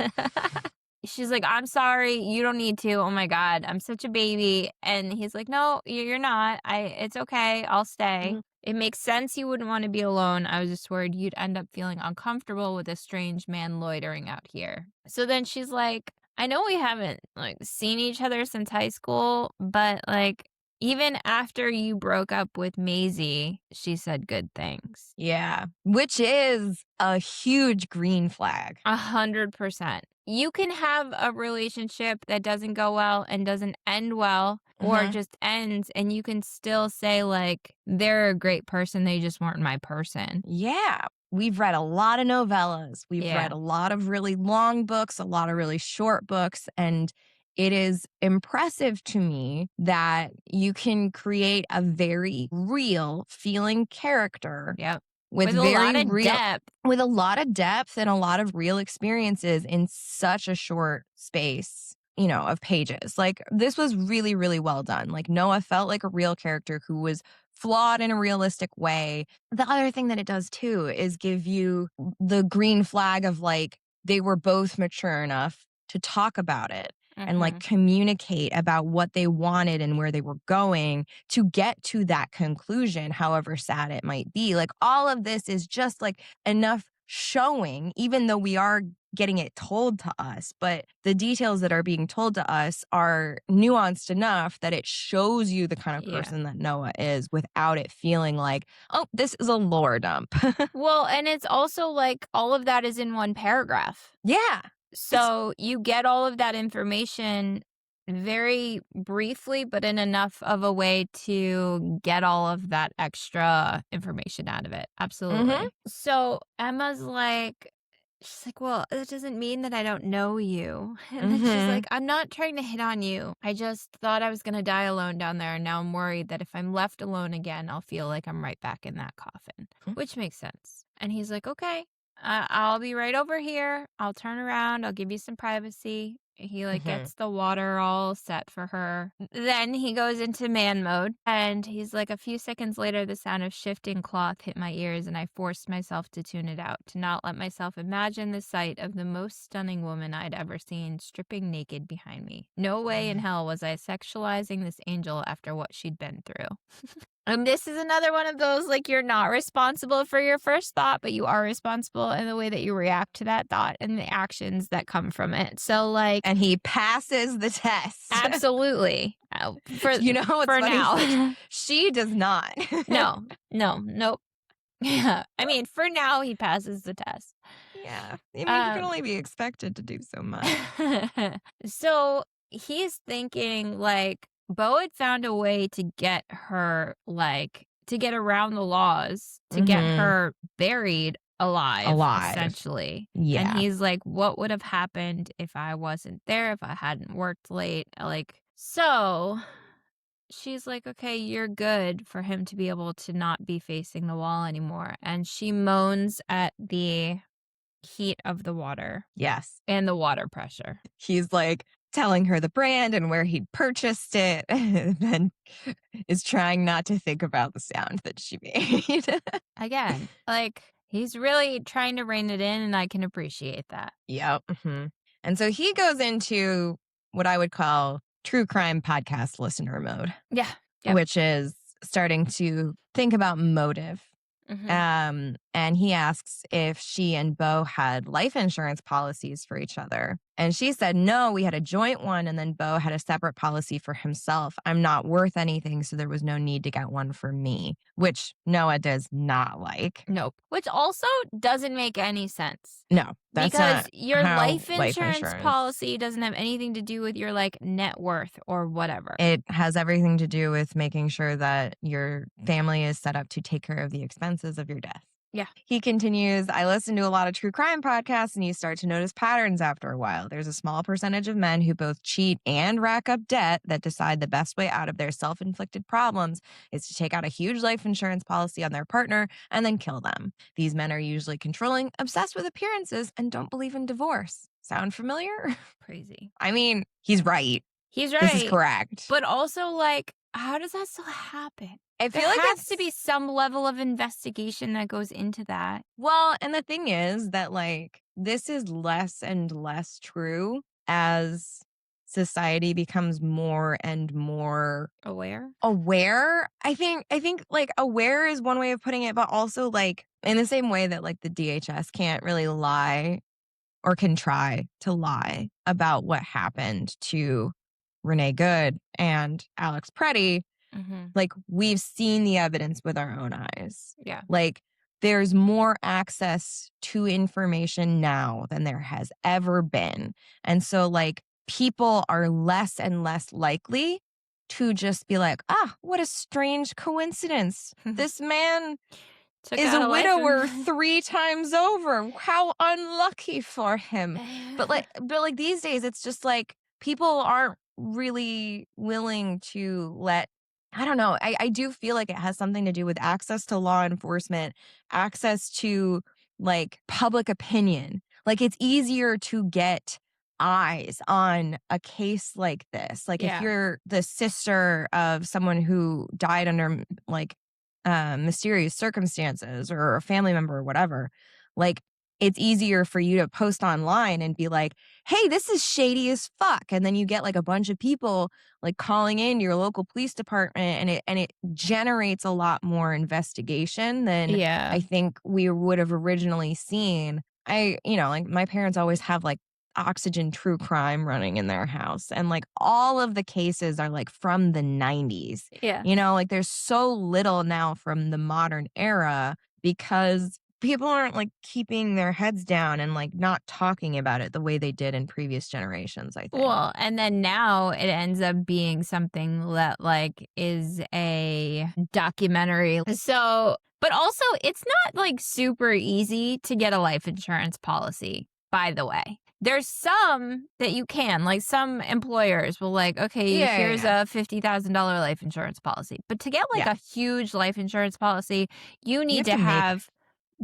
She's like, I'm sorry, you don't need to. Oh my God, I'm such a baby. And he's like, no, you're not. It's okay. I'll stay. Mhm. It makes sense you wouldn't want to be alone. I was just worried you'd end up feeling uncomfortable with a strange man loitering out here. So then she's like, I know we haven't like seen each other since high school, but like even after you broke up with Maisie, she said good things. Yeah. Which is a huge green flag. 100%. You can have a relationship that doesn't go well and doesn't end well or Mhm. just ends, and you can still say, like, they're a great person. They just weren't my person. Yeah. We've read a lot of novellas. We've Yeah. read a lot of really long books, a lot of really short books. And it is impressive to me that you can create a very real feeling character Yep. with With a very lot of real depth. with a lot of depth and a lot of real experiences in such a short space, of pages. Like this was really, really well done. Like Noah felt like a real character who was flawed in a realistic way. The other thing that it does too is give you the green flag of like they were both mature enough to talk about it and like communicate about what they wanted and where they were going to get to that conclusion, however sad it might be. Like all of this is just like enough showing, even though we are getting it told to us, but the details that are being told to us are nuanced enough that it shows you the kind of Yeah. person that Noah is without it feeling like, oh, this is a lore dump. Well, and it's also like all of that is in one paragraph. Yeah. So you get all of that information very briefly, but in enough of a way to get all of that extra information out of it. Absolutely. So Emma's like, she's like, well, that doesn't mean that I don't know you. And then she's like, I'm not trying to hit on you. I just thought I was going to die alone down there. And now I'm worried that if I'm left alone again, I'll feel like I'm right back in that coffin, which makes sense. And he's like, okay. I'll be right over here. I'll turn around. I'll give you some privacy. He like gets the water all set for her. Then he goes into man mode and he's like, a few seconds later, the sound of shifting cloth hit my ears and I forced myself to tune it out, to not let myself imagine the sight of the most stunning woman I'd ever seen stripping naked behind me. No way in hell was I sexualizing this angel after what she'd been through. And this is another one of those, like, you're not responsible for your first thought, but you are responsible in the way that you react to that thought and the actions that come from it. So, like... And he passes the test. Absolutely. For, what's for funny? now. She does not. Nope. Yeah. I mean, for now, he passes the test. Yeah. I mean, you can only be expected to do so much. So, he's thinking, like, Bo had found a way to get her, like, to get around the laws, to get her buried alive, essentially. Yeah. And he's like, what would have happened if I wasn't there, if I hadn't worked late? Like, so she's like, okay, you're good for him to be able to not be facing the wall anymore. And she moans at the heat of the water. Yes. And the water pressure. He's like telling her the brand and where he'd purchased it, and then is trying not to think about the sound that she made. Again, like, he's really trying to rein it in, and I can appreciate that. Yep. And so he goes into what I would call true crime podcast listener mode. Yeah. Which is starting to think about motive. Mhm. And he asks if she and Bo had life insurance policies for each other. And she said, no, we had a joint one. And then Bo had a separate policy for himself. I'm not worth anything, so there was no need to get one for me, which Noah does not like. Nope. Which also doesn't make any sense. No, that's Because not your how life life insurance insurance. policy doesn't have anything to do with your like net worth or whatever. It has everything to do with making sure that your family is set up to take care of the expenses of your death. Yeah. He continues, I listen to a lot of true crime podcasts and you start to notice patterns after a while. There's a small percentage of men who both cheat and rack up debt that decide the best way out of their self-inflicted problems is to take out a huge life insurance policy on their partner and then kill them. These men are usually controlling, obsessed with appearances, and don't believe in divorce. Sound familiar? Crazy. I mean, he's right. He's This is right. correct. But also, like, how does that still happen? I There feel like has it's to be some level of investigation that goes into that. well, and the thing is that like this is less and less true as society becomes more and more Aware? aware. I think like aware is one way of putting it, but also like in the same way that like the DHS can't really lie or can try to lie about what happened to Renee Good and Alex Preddy. Mm-hmm. Like we've seen the evidence with our own eyes. Yeah. Like there's more access to information now than there has ever been. And so like people are less and less likely to just be like, ah, what a strange coincidence. This man Took is out a a life widower in- 3 times over. How unlucky for him. But like these days it's just like people aren't really willing to let I don't know. I do feel like it has something to do with access to law enforcement, access to like public opinion. Like it's easier to get eyes on a case like this. Like if Yeah. you're the sister of someone who died under like mysterious circumstances or a family member or whatever, like it's easier for you to post online and be like, hey, this is shady as fuck. And then you get like a bunch of people like calling in your local police department and it generates a lot more investigation than Yeah. I think we would have originally seen. Like my parents always have like Oxygen True Crime running in their house. And like all of the cases are like from the 90s. Yeah. Like there's so little now from the modern era because people aren't like keeping their heads down and like not talking about it the way they did in previous generations, I think. Well, and then now it ends up being something that like is a documentary. So, but also it's not like super easy to get a life insurance policy, by the way. There's some that you can, like some employers will like, okay, here's a $50,000 life insurance policy. But to get like a huge life insurance policy, you need to have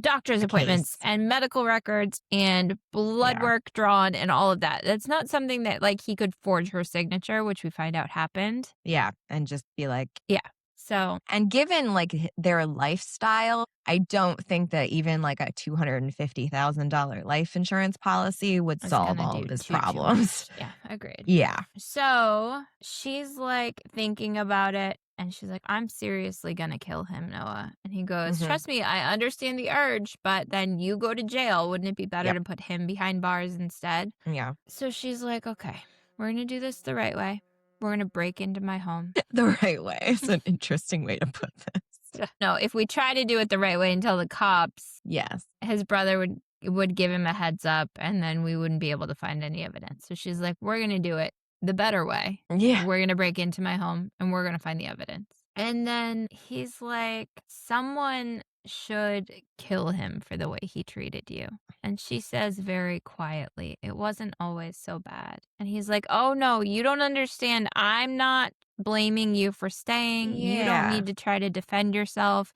doctor's appointments and medical records and blood work drawn and all of that. That's not something that like he could forge her signature, which we find out happened. Yeah. And just be like, yeah. So, and given like their lifestyle, I don't think that even like a $250,000 life insurance policy would solve all of his problems. Yeah, agreed. Yeah. So she's like thinking about it and she's like, I'm seriously going to kill him, Noah. And he goes, trust me, I understand the urge, but then you go to jail. Wouldn't it be better to put him behind bars instead? Yeah. So she's like, okay, we're going to do this the right way. We're going to break into my home. The right way is an interesting way to put this. No, if we try to do it the right way and tell the cops, yes, his brother would give him a heads up and then we wouldn't be able to find any evidence. So she's like, we're going to do it the better way. Yeah. We're going to break into my home and we're going to find the evidence. And then he's like, someone should kill him for the way he treated you. And she says very quietly, it wasn't always so bad. And he's like, oh no, you don't understand. I'm not blaming you for staying. You don't need to try to defend yourself,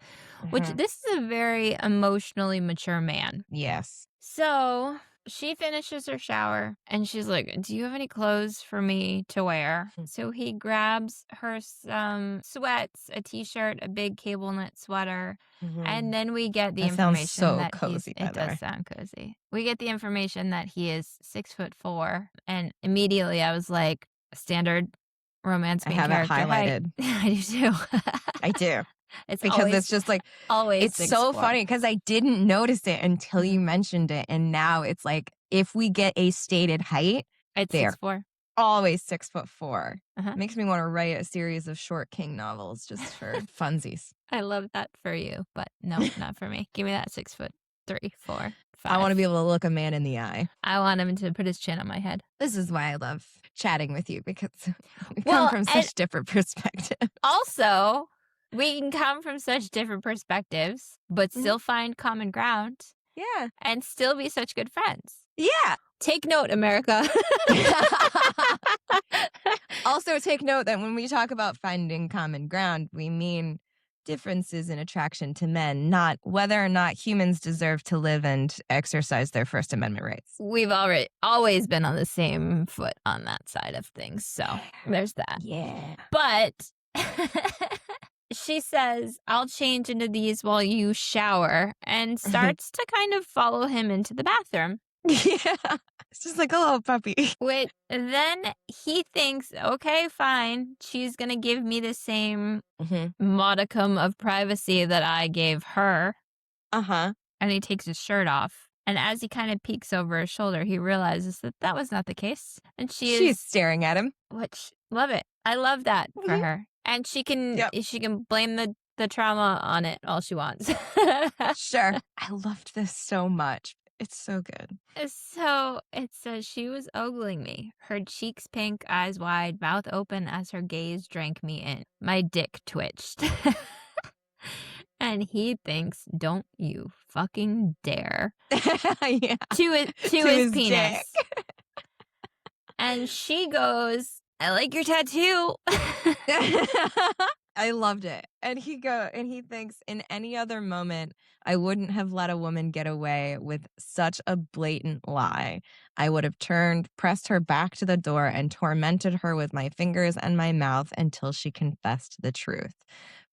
which this is a very emotionally mature man. Yes. So she finishes her shower and she's like, do you have any clothes for me to wear? So he grabs her some sweats, a t-shirt, a big cable knit sweater. And then we get the information sounds so that cozy, it does sound cozy. We get the information that he is 6'4". And immediately I was like, standard romance I main have it character height. highlighted. I do too. I do. It's Because always it's just like, always it's so 6'4". funny because I didn't notice it until you Mhm. mentioned it. And now it's like, if we get a stated height, It's they're 6'4". always 6'4". Uh-huh. Makes me want to write a series of short king novels just for funsies. I love that for you, but no, not for me. Give me that 6'3", 4, 5. I want to be able to look a man in the eye. I want him to put his chin on my head. This is why I love chatting with you, because we come Well, from and such different perspectives. also, we can come from such different perspectives, but Mhm. still find common ground Yeah. and still be such good friends. Yeah. Take note, America. Also, take note that when we talk about finding common ground, we mean differences in attraction to men, not whether or not humans deserve to live and exercise their First Amendment rights. We've always been on the same foot on that side of things, so there's that. Yeah. But she says, I'll change into these while you shower, and starts to kind of follow him into the bathroom. Yeah. It's just like a little puppy. Then he thinks, okay, fine. She's going to give me the same modicum of privacy that I gave her. Uh-huh. And he takes his shirt off. And as he kind of peeks over his shoulder, he realizes that that was not the case. And She's staring at him. love it. I love that for Mhm. her. And she can Yep. blame the trauma on it all she wants. Sure. I loved this so much. It's so good. So it says she was ogling me, her cheeks pink, eyes wide, mouth open as her gaze drank me in. My dick twitched. And he thinks, don't you fucking dare. Yeah. To his penis. dick. And she goes, I like your tattoo. I loved it. And he thinks, in any other moment, I wouldn't have let a woman get away with such a blatant lie. I would have turned, pressed her back to the door, and tormented her with my fingers and my mouth until she confessed the truth.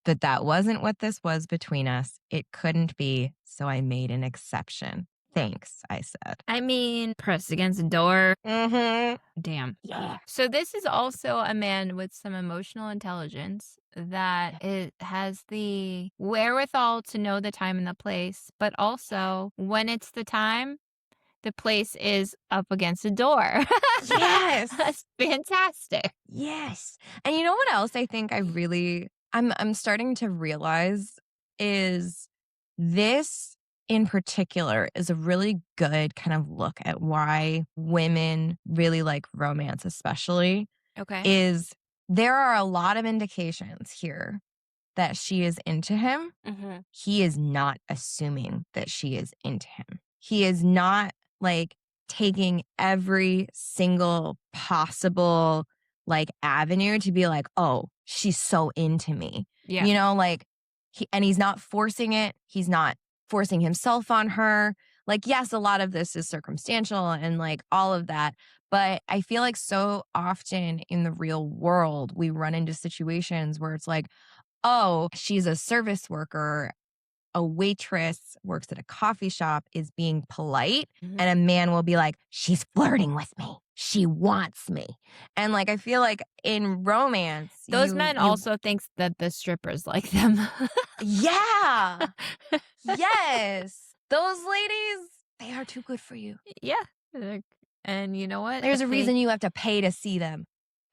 But that wasn't what this was between us. It couldn't be, so I made an exception. Thanks, I said. I mean, pressed against the door. Mm-hmm. Damn. Yeah. So this is also a man with some emotional intelligence that it has the wherewithal to know the time and the place, but also when it's the time, the place is up against a door. Yes. That's fantastic. Yes. And you know what else I think I'm starting to realize is this in particular is a really good kind of look at why women really like romance, especially, Okay. is there are a lot of indications here that she is into him. Mm-hmm. He is not assuming that she is into him. He is not like taking every single possible like avenue to be like, oh, she's so into me. Yeah. You know, like he's not forcing it. He's not forcing himself on her. Like, yes, a lot of this is circumstantial and like all of that. But I feel like so often in the real world, we run into situations where it's like, oh, she's a service worker, a waitress, works at a coffee shop, is being polite. Mhm. And a man will be like, she's flirting with me. She wants me. And like, I feel like in romance, Those men also thinks that the strippers like them. Yeah. Yes. Those ladies, they are too good for you. Yeah. And you know what? There's If a reason you have to pay to see them.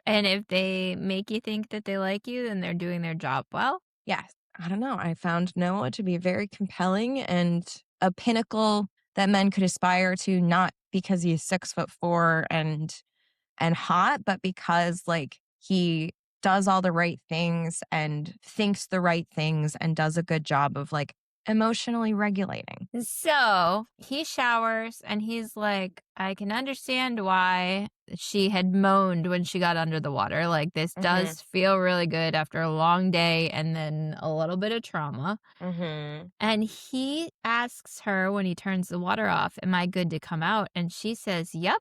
And if they make you think that they like you, then they're doing their job well. Yes. I don't know. I found Noah to be very compelling and a pinnacle that men could aspire to, not because he's 6'4" and hot, but because like he does all the right things and thinks the right things and does a good job of like emotionally regulating. So he showers and he's like, I can understand why she had moaned when she got under the water. Like, this does feel really good after a long day and then a little bit of trauma. And he asks her when he turns the water off, am I good to come out? And she says, yep.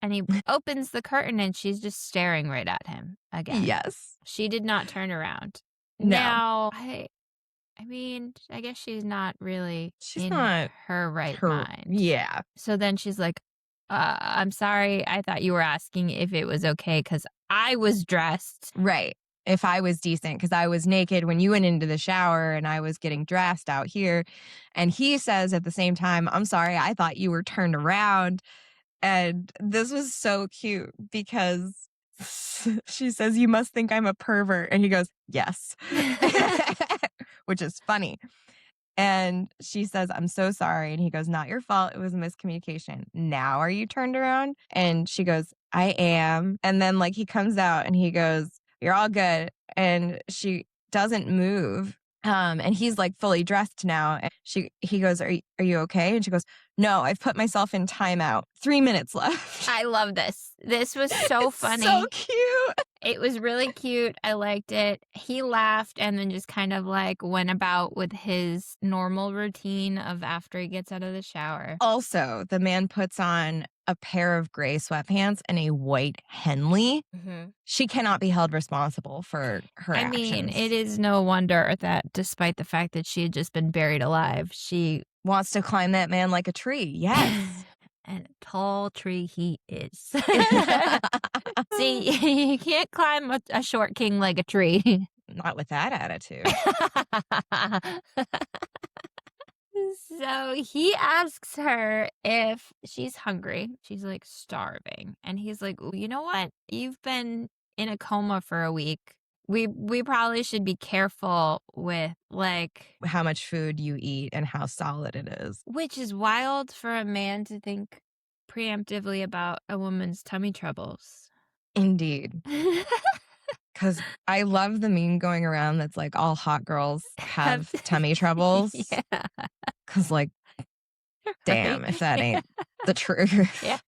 And he opens the curtain and she's just staring right at him again. Yes. She did not turn around. No. Now, I mean, I guess she's not really She's in not her right mind. Yeah. So then she's like, I'm sorry. I thought you were asking if it was okay because I was dressed. Right. If I was decent, because I was naked when you went into the shower and I was getting dressed out here. And he says at the same time, I'm sorry, I thought you were turned around. And this was so cute because she says, you must think I'm a pervert. And he goes, yes, which is funny. And she says, I'm so sorry. And he goes, not your fault. It was a miscommunication. Now are you turned around? And she goes, I am. And then like he comes out and he goes, you're all good. And she doesn't move. And he's like fully dressed now. And he goes, are you okay? And she goes, no, I've put myself in timeout. 3 minutes left. I love this. This was so funny. So cute. It was really cute. I liked it. He laughed and then just kind of like went about with his normal routine of after he gets out of the shower. Also, the man puts on a pair of gray sweatpants and a white Henley. Mm-hmm. She cannot be held responsible for her actions. mean, it is no wonder that despite the fact that she had just been buried alive, she wants to climb that man like a tree. Yes. and a tall tree he is. See, you can't climb a short king like a tree. Not with that attitude. So he asks her if she's hungry. She's like starving. And he's like, you know what? You've been in a coma for a week. We probably should be careful with like how much food you eat and how solid it is. Which is wild for a man to think preemptively about a woman's tummy troubles. Indeed. Because I love the meme going around that's like all hot girls have tummy troubles. Yeah. Because like, damn, if that ain't the truth. Yeah.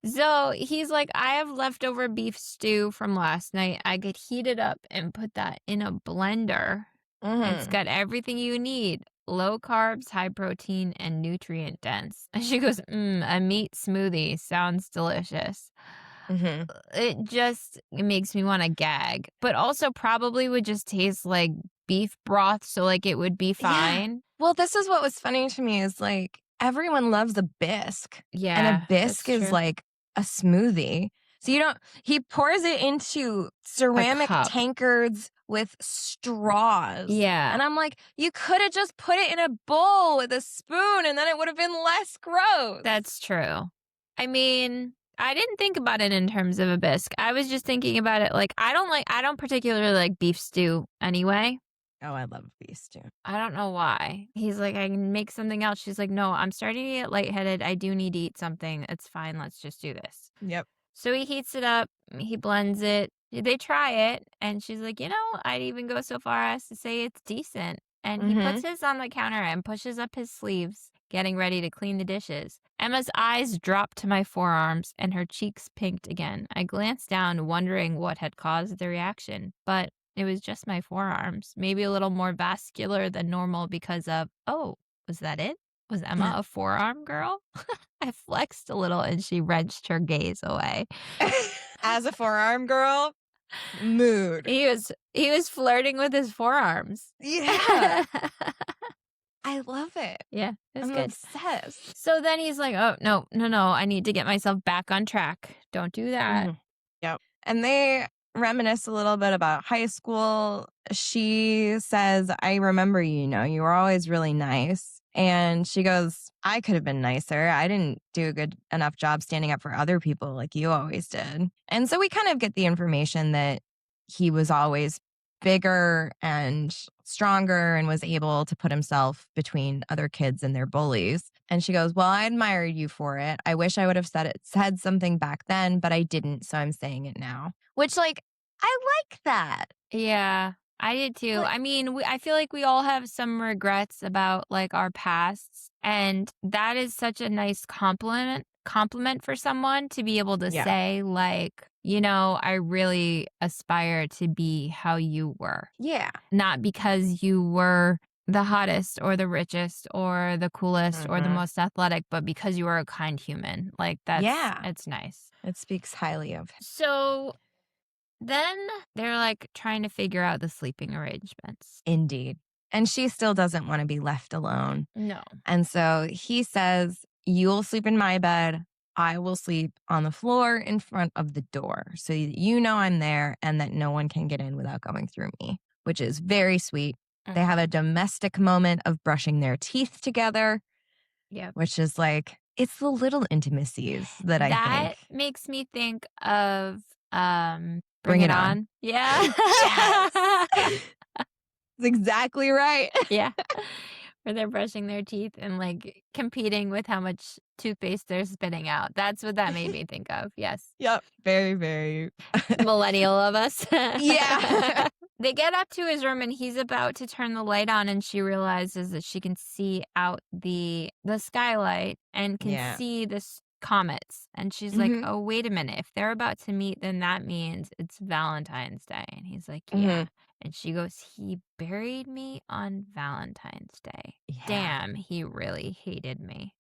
So he's like, I have leftover beef stew from last night. I could heat it up and put that in a blender. It's got everything you need. Low carbs, high protein, and nutrient dense. And she goes, a meat smoothie sounds delicious. It makes me want to gag. But also probably would just taste like beef broth. So like it would be fine. Yeah. Well, this is what was funny to me is like everyone loves a bisque. Yeah. And a bisque is like a smoothie. So he pours it into ceramic tankards with straws. Yeah. And I'm like, you could have just put it in a bowl with a spoon and then it would have been less gross. That's true. I mean, I didn't think about it in terms of a bisque. I was just thinking about it like I don't particularly like beef stew anyway. Oh, I love beef stew. I don't know why. He's like, I can make something else. She's like, no, I'm starting to get lightheaded. I do need to eat something. It's fine. Let's just do this. Yep. So he heats it up. He blends it. They try it. And she's like, I'd even go so far as to say it's decent. And he puts his on the counter and pushes up his sleeves, getting ready to clean the dishes. Emma's eyes dropped to my forearms and her cheeks pinked again. I glanced down, wondering what had caused the reaction. But it was just my forearms, maybe a little more vascular than normal because of, was that it? Was Emma a forearm girl? I flexed a little and she wrenched her gaze away. As a forearm girl, mood. He was flirting with his forearms. Yeah. I love it. Yeah, it's I'm good. obsessed. So then he's like, oh, no. I need to get myself back on track. Don't do that. Yep. And they reminisce a little bit about high school. She says, I remember you were always really nice. And she goes, I could have been nicer. I didn't do a good enough job standing up for other people like you always did. And so we kind of get the information that he was always bigger and stronger and was able to put himself between other kids and their bullies. And she goes, well, I admired you for it. I wish I would have said something back then, but I didn't. So I'm saying it now. Which, like, I like that. Yeah, I did too. I mean, I feel like we all have some regrets about like our pasts. And that is such a nice compliment for someone to be able to say like, I really aspire to be how you were. Yeah. Not because you were the hottest or the richest or the coolest or the most athletic, but because you were a kind human. Like it's nice. It speaks highly of him. So then they're like trying to figure out the sleeping arrangements. Indeed. And she still doesn't want to be left alone. No. And so he says, you'll sleep in my bed. I will sleep on the floor in front of the door so that you know I'm there and that no one can get in without going through me, which is very sweet. They have a domestic moment of brushing their teeth together, Yep. which is like, it's the little intimacies that I That think makes me think of, Bring bring It it on. On. Yeah. Yes. That's exactly right. Yeah. Where they're brushing their teeth and, like, competing with how much toothpaste they're spitting out. That's what that made me think of, yes. Yep. Very, very. Millennial of us. Yeah. They get up to his room and he's about to turn the light on and she realizes that she can see out the skylight and can Yeah. see this comets. And she's like, Mhm. "Oh, wait a minute. If they're about to meet, then that means it's Valentine's Day." And he's like, "Yeah." Mhm. And she goes, "He buried me on Valentine's Day. Yeah. Damn, he really hated me."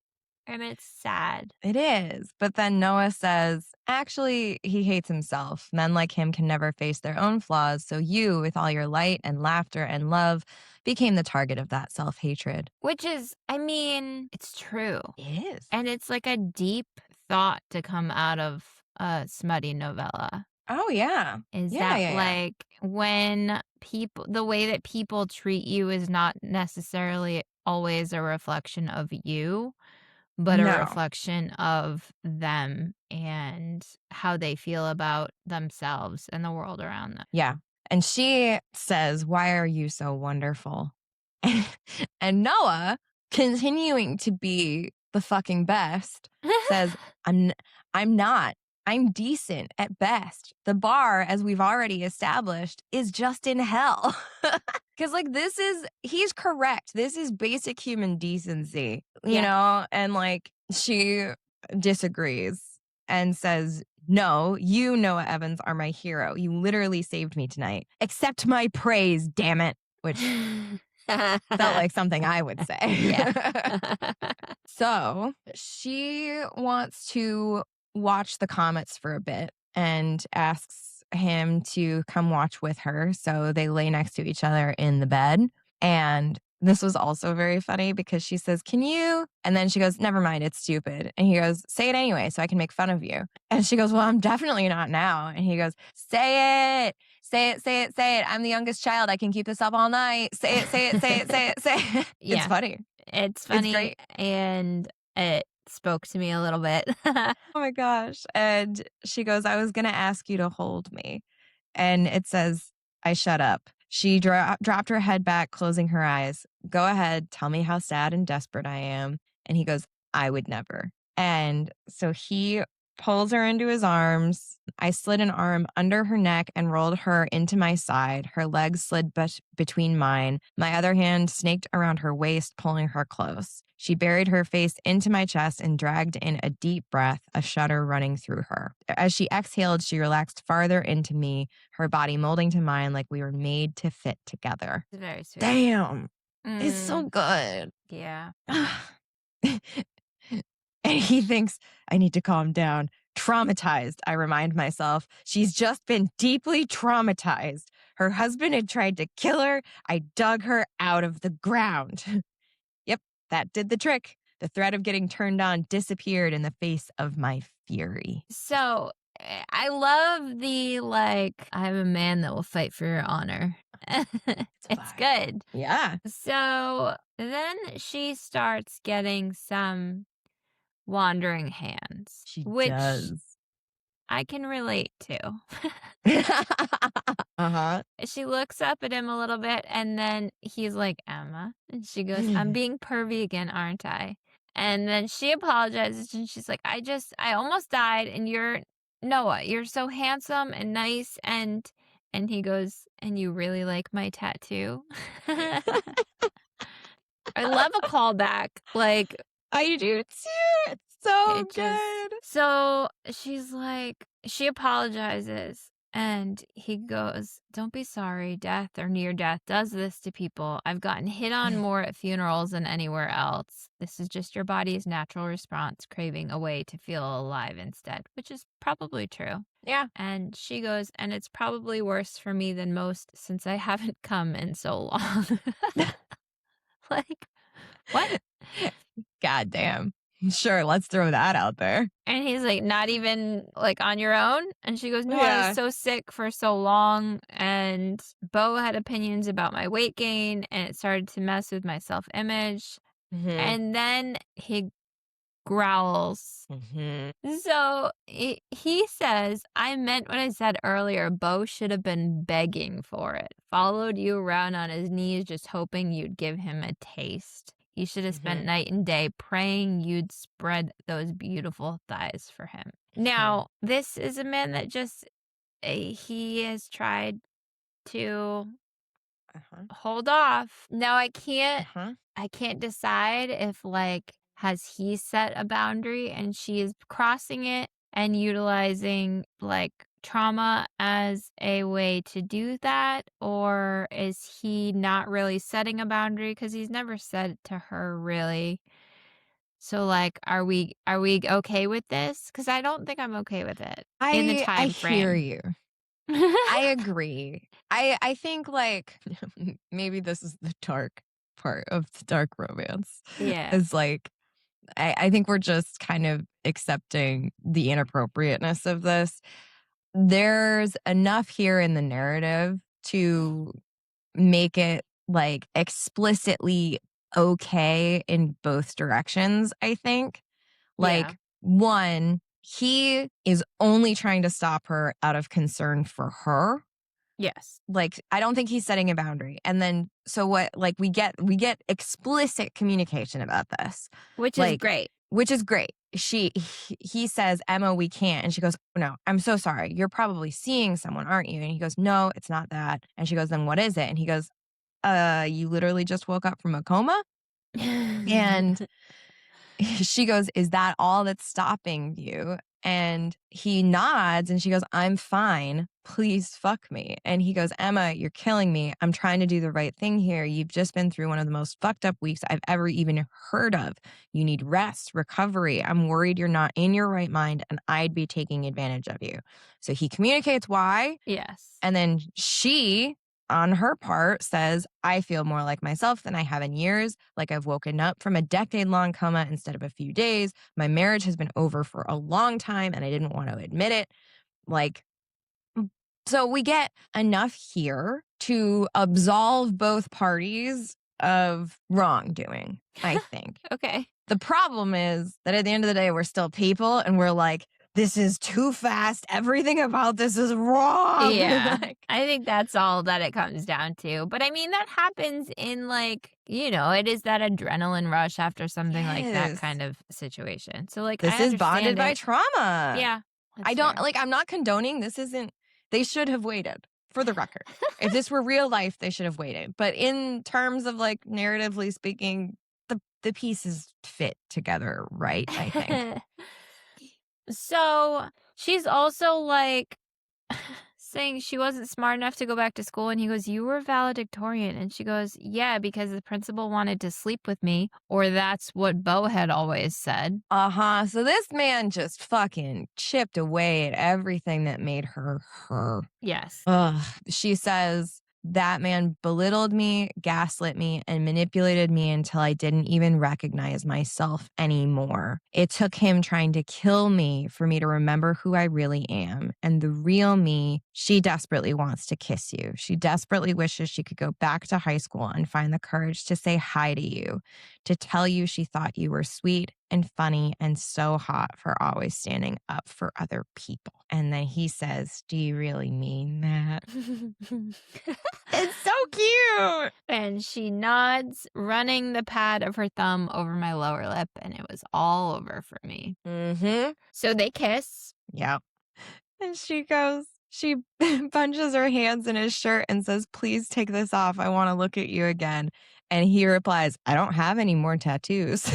And it's sad. It is. But then Noah says, actually, he hates himself. Men like him can never face their own flaws. So you, with all your light and laughter and love, became the target of that self hatred. Which is, I mean, it's true. It is. And it's like a deep thought to come out of a smutty novella. Oh, yeah. Is Yeah, that yeah, yeah. like when people, the way that people treat you is not necessarily always a reflection of you, but a No. reflection of them and how they feel about themselves and the world around them. Yeah. And she says, why are you so wonderful? And Noah, continuing to be the fucking best, says, I'm, I'm not. I'm decent at best. The bar, as we've already established, is just in hell. Because, like, he's correct. This is basic human decency, Yeah. And, like, she disagrees and says, no, you, Noah Evans, are my hero. You literally saved me tonight. Accept my praise, damn it. Which felt like something I would say. Yeah. So she wants to watch the comets for a bit and asks him to come watch with her. So they lay next to each other in the bed. And this was also very funny because she says, can you? And then she goes, never mind, it's stupid. And he goes, say it anyway so I can make fun of you. And she goes, well, I'm definitely not now. And he goes, say it. Say it, say it, say it. I'm the youngest child. I can keep this up all night. Say it, say it, say it, say it, say it. It's Yeah. funny. It's It's funny great. and it spoke to me a little bit. Oh my gosh. And she goes, I was going to ask you to hold me. And it says, I shut up. She dropped her head back, closing her eyes. Go ahead. Tell me how sad and desperate I am. And he goes, I would never. And so he pulls her into his arms. I slid an arm under her neck and rolled her into my side. Her legs slid between mine. My other hand snaked around her waist, pulling her close. She buried her face into my chest and dragged in a deep breath, a shudder running through her. As she exhaled, she relaxed farther into me, her body molding to mine like we were made to fit together. It's very sweet. Damn. It's so Mm, good. yeah. And he thinks, I need to calm down. Traumatized, I remind myself. She's just been deeply traumatized. Her husband had tried to kill her. I dug her out of the ground. Yep, that did the trick. The threat of getting turned on disappeared in the face of my fury. So I love the like, I'm a man that will fight for your honor. It's Fine. good. Yeah. So then she starts getting some wandering hands, She which does. I can relate to. Uh-huh. She looks up at him a little bit and then he's like, Emma. And she goes, I'm being pervy again, aren't I? And then she apologizes and she's like, I almost died and you're Noah, you're so handsome and nice and he goes, and you really like my tattoo? I love a callback. Like I do too. It's so it just good. so she's like she apologizes and he goes, "Don't be sorry. Death or near death does this to people. I've gotten hit on more at funerals than anywhere else. This is just your body's natural response craving a way to feel alive instead," which is probably true. Yeah. And she goes, "And it's probably worse for me than most since I haven't come in so long." Like, what? God damn. Sure, let's throw that out there. And he's like, "Not even, like, on your own?" And she goes, "No, I was Yeah. so sick for so long, and Beau had opinions about my weight gain, and it started to mess with my self-image." Mhm. And then he growls. Mhm. So, he says, "I meant what I said earlier. Beau should have been begging for it. Followed you around on his knees just hoping you'd give him a taste. He should have spent Mhm. night and day praying you'd spread those beautiful thighs for him." Mhm. Now, this is a man that just he has tried to Uh-huh. hold off. Now Uh-huh. I can't decide if, like, has he set a boundary and she is crossing it and utilizing, like, trauma as a way to do that, or is he not really setting a boundary because he's never said it to her really. So, like, are we okay with this? Because I don't think I'm okay with it in the I time hear frame. you. I agree. I think, like, maybe this is the dark part of the dark romance, Yeah. is, like, I think we're just kind of accepting the inappropriateness of this. There's enough here in the narrative to make it, like, explicitly okay in both directions, I think. Yeah. Like, one, he is only trying to stop her out of concern for her. Yes. Like, I don't think he's setting a boundary. And then so what, like, we get explicit communication about this. Which is Like, great. which is great. He says, "Emma, we can't." And she goes, "Oh, no, I'm so sorry. You're probably seeing someone, aren't you?" And he goes, "No, it's not that." And she goes, "Then what is it?" And he goes, You literally just woke up from a coma?" And she goes, "Is that all that's stopping you?" And he nods and she goes, "I'm fine. Please fuck me." And he goes, "Emma, you're killing me. I'm trying to do the right thing here. You've just been through one of the most fucked up weeks I've ever even heard of. You need rest, recovery. I'm worried you're not in your right mind and I'd be taking advantage of you." So he communicates why. Yes. And then she, on her part, says, "I feel more like myself than I have in years. Like I've woken up from a decade-long coma instead of a few days. My marriage has been over for a long time and I didn't want to admit it." Like, so we get enough here to absolve both parties of wrongdoing, I think. Okay. The problem is that at the end of the day, we're still people and we're like, this is too fast. Everything about this is wrong. Yeah. Like, I think that's all that it comes down to. But I mean, that happens in, like, it is that adrenaline rush after something like that yes, kind of situation. So, like, this I is bonded understand by it. trauma. Yeah, I that's don't fair. like, I'm not condoning this. Isn't, they should have waited for the record. If this were real life, they should have waited. But in terms of, like, narratively speaking, the pieces fit together, right? I think. So, she's also, like, saying she wasn't smart enough to go back to school, and he goes, "You were valedictorian." And she goes, "Yeah, because the principal wanted to sleep with me, or that's what Beau had always said." Uh-huh. So this man just fucking chipped away at everything that made her her. Yes. Ugh. She says, "That man belittled me, gaslit me, and manipulated me until I didn't even recognize myself anymore. It took him trying to kill me for me to remember who I really am. And the real me, she desperately wants to kiss you. She desperately wishes she could go back to high school and find the courage to say hi to you, to tell you she thought you were sweet and funny and so hot for always standing up for other people." And then he says, "Do you really mean that?" It's so cute. And she nods, running the pad of her thumb over my lower lip, and it was all over for me. Mm-hmm. So they kiss. Yep. And she punches her hands in his shirt and says, "Please take this off. I want to look at you again." And he replies, "I don't have any more tattoos."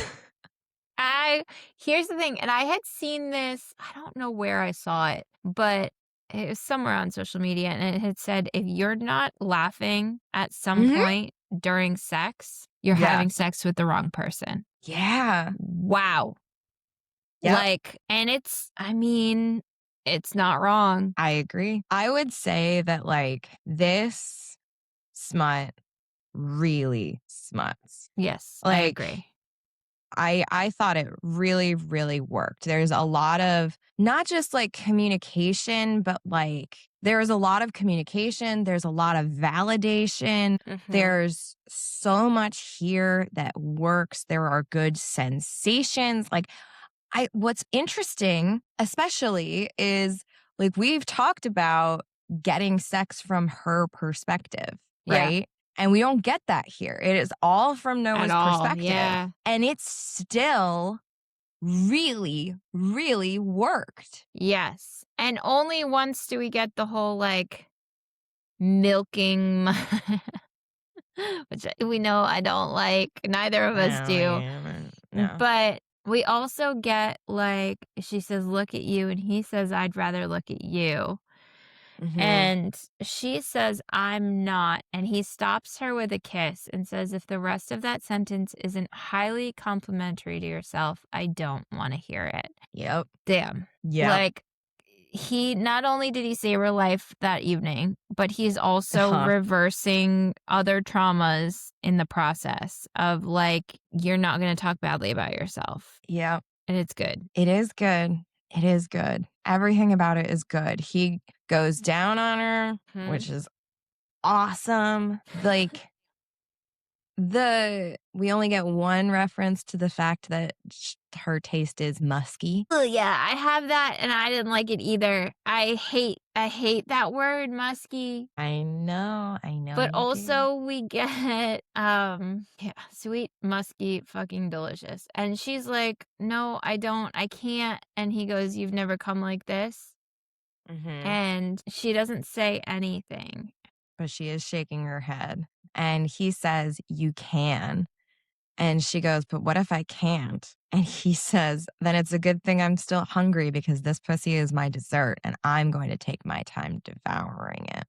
I Here's the thing, and I had seen this, I don't know where I saw it, but it was somewhere on social media, and it had said, if you're not laughing at some Hmm. point during sex, you're Yeah. having sex with the wrong person. Yeah. Wow. Yep. Like, and I mean, it's not wrong. I agree. I would say that, like, this smut really smuts. Yes, I Like, agree. I thought it really, really worked. There's a lot of not just like communication, but like there's a lot of communication. There's a lot of validation. There's so much here that works. There are good sensations. Like what's interesting, especially, is like we've talked about getting sex from her perspective, Yeah. right? And we don't get that here. It is all from Noah's At all, perspective. yeah. And it's still really, really worked. Yes. And only once do we get the whole like milking, which we know I don't like. Neither of us do. No. But we also get like, she says, look at you. And he says, I'd rather look at you. And she says, I'm not. And he stops her with a kiss and says, if the rest of that sentence isn't highly complimentary to yourself, I don't want to hear it. Yep. Damn. Yeah. Like, he not only did he save her life that evening, but he's also reversing other traumas in the process of like, you're not going to talk badly about yourself. Yeah. And it's good. It is good. It is good. Everything about it is good. He goes down on her, which is awesome. Like we only get one reference to the fact that her taste is musky. Oh yeah, I have that and I didn't like it either. I hate that word, musky. I know. But also we get sweet, musky, fucking delicious. And she's like, "No, I don't. I can't." And he goes, "You've never come like this?" And she doesn't say anything. But she is shaking her head. And he says, you can. And she goes, but what if I can't? And he says, then it's a good thing I'm still hungry because this pussy is my dessert and I'm going to take my time devouring it.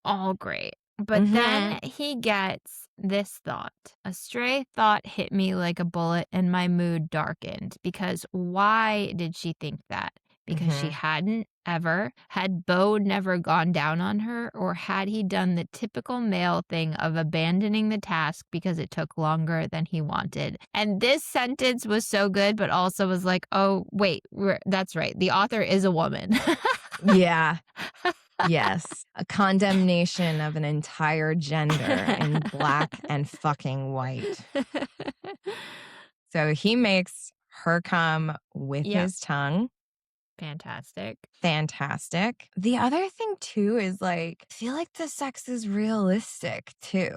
All great. But then he gets this thought. A stray thought hit me like a bullet and my mood darkened. Because why did she think that? Because she hadn't ever. Had Bo never gone down on her? Or had he done the typical male thing of abandoning the task because it took longer than he wanted? And this sentence was so good, but also was like, oh, wait, that's right. The author is a woman. Yeah. Yes. A condemnation of an entire gender in black and fucking white. So he makes her come with his tongue. Fantastic. The other thing too is like, I feel like the sex is realistic too.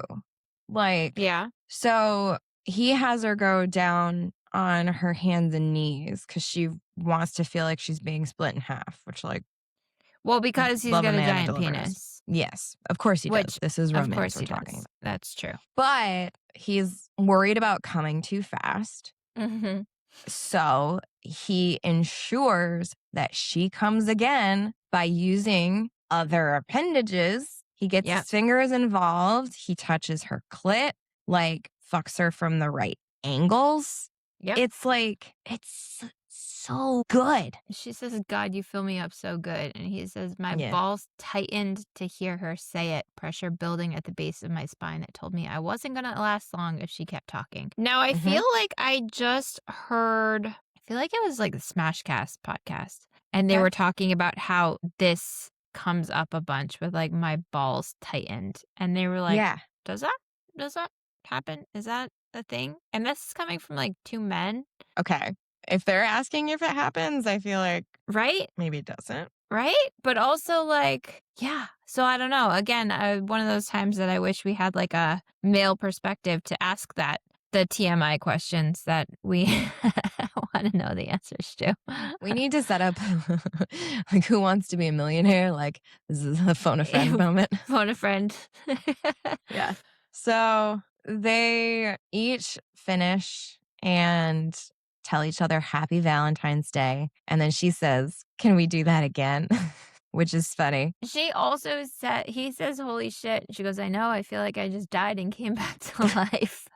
Like, so he has her go down on her hands and knees because she wants to feel like she's being split in half, which like, well, because he's got a giant penis. Yes, of course he does. This is romance. Of course we're talking about. That's true. But he's worried about coming too fast. So he ensures that she comes again by using other appendages. He gets his fingers involved. He touches her clit, like fucks her from the right angles. It's like, it's so good. She says, God, you fill me up so good. And he says, my balls tightened to hear her say it, pressure building at the base of my spine that told me I wasn't going to last long if she kept talking. Now, I feel like I just heard, I feel like it was like the Smashcast podcast. And they were talking about how this comes up a bunch with like my balls tightened. And they were like, does that happen? Is that a thing? And this is coming from like two men. Okay. If they're asking if it happens, I feel like maybe it doesn't. Right? But also like, so I don't know. Again, one of those times that I wish we had like a male perspective to ask the TMI questions that we want to know the answers to. We need to set up like Who Wants to Be a Millionaire? Like this is a phone a friend moment. Phone a friend. Yeah. So they each finish and tell each other happy Valentine's Day. And then she says, can we do that again? Which is funny. She also said, he says, holy shit. She goes, I know, I feel like I just died and came back to life.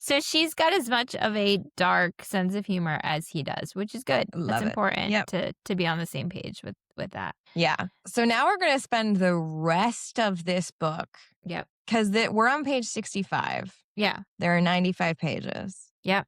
So she's got as much of a dark sense of humor as he does, which is good. That's important to be on the same page with that. Yeah. So now we're going to spend the rest of this book. Yep. Because we're on page 65. Yeah. There are 95 pages. Yep.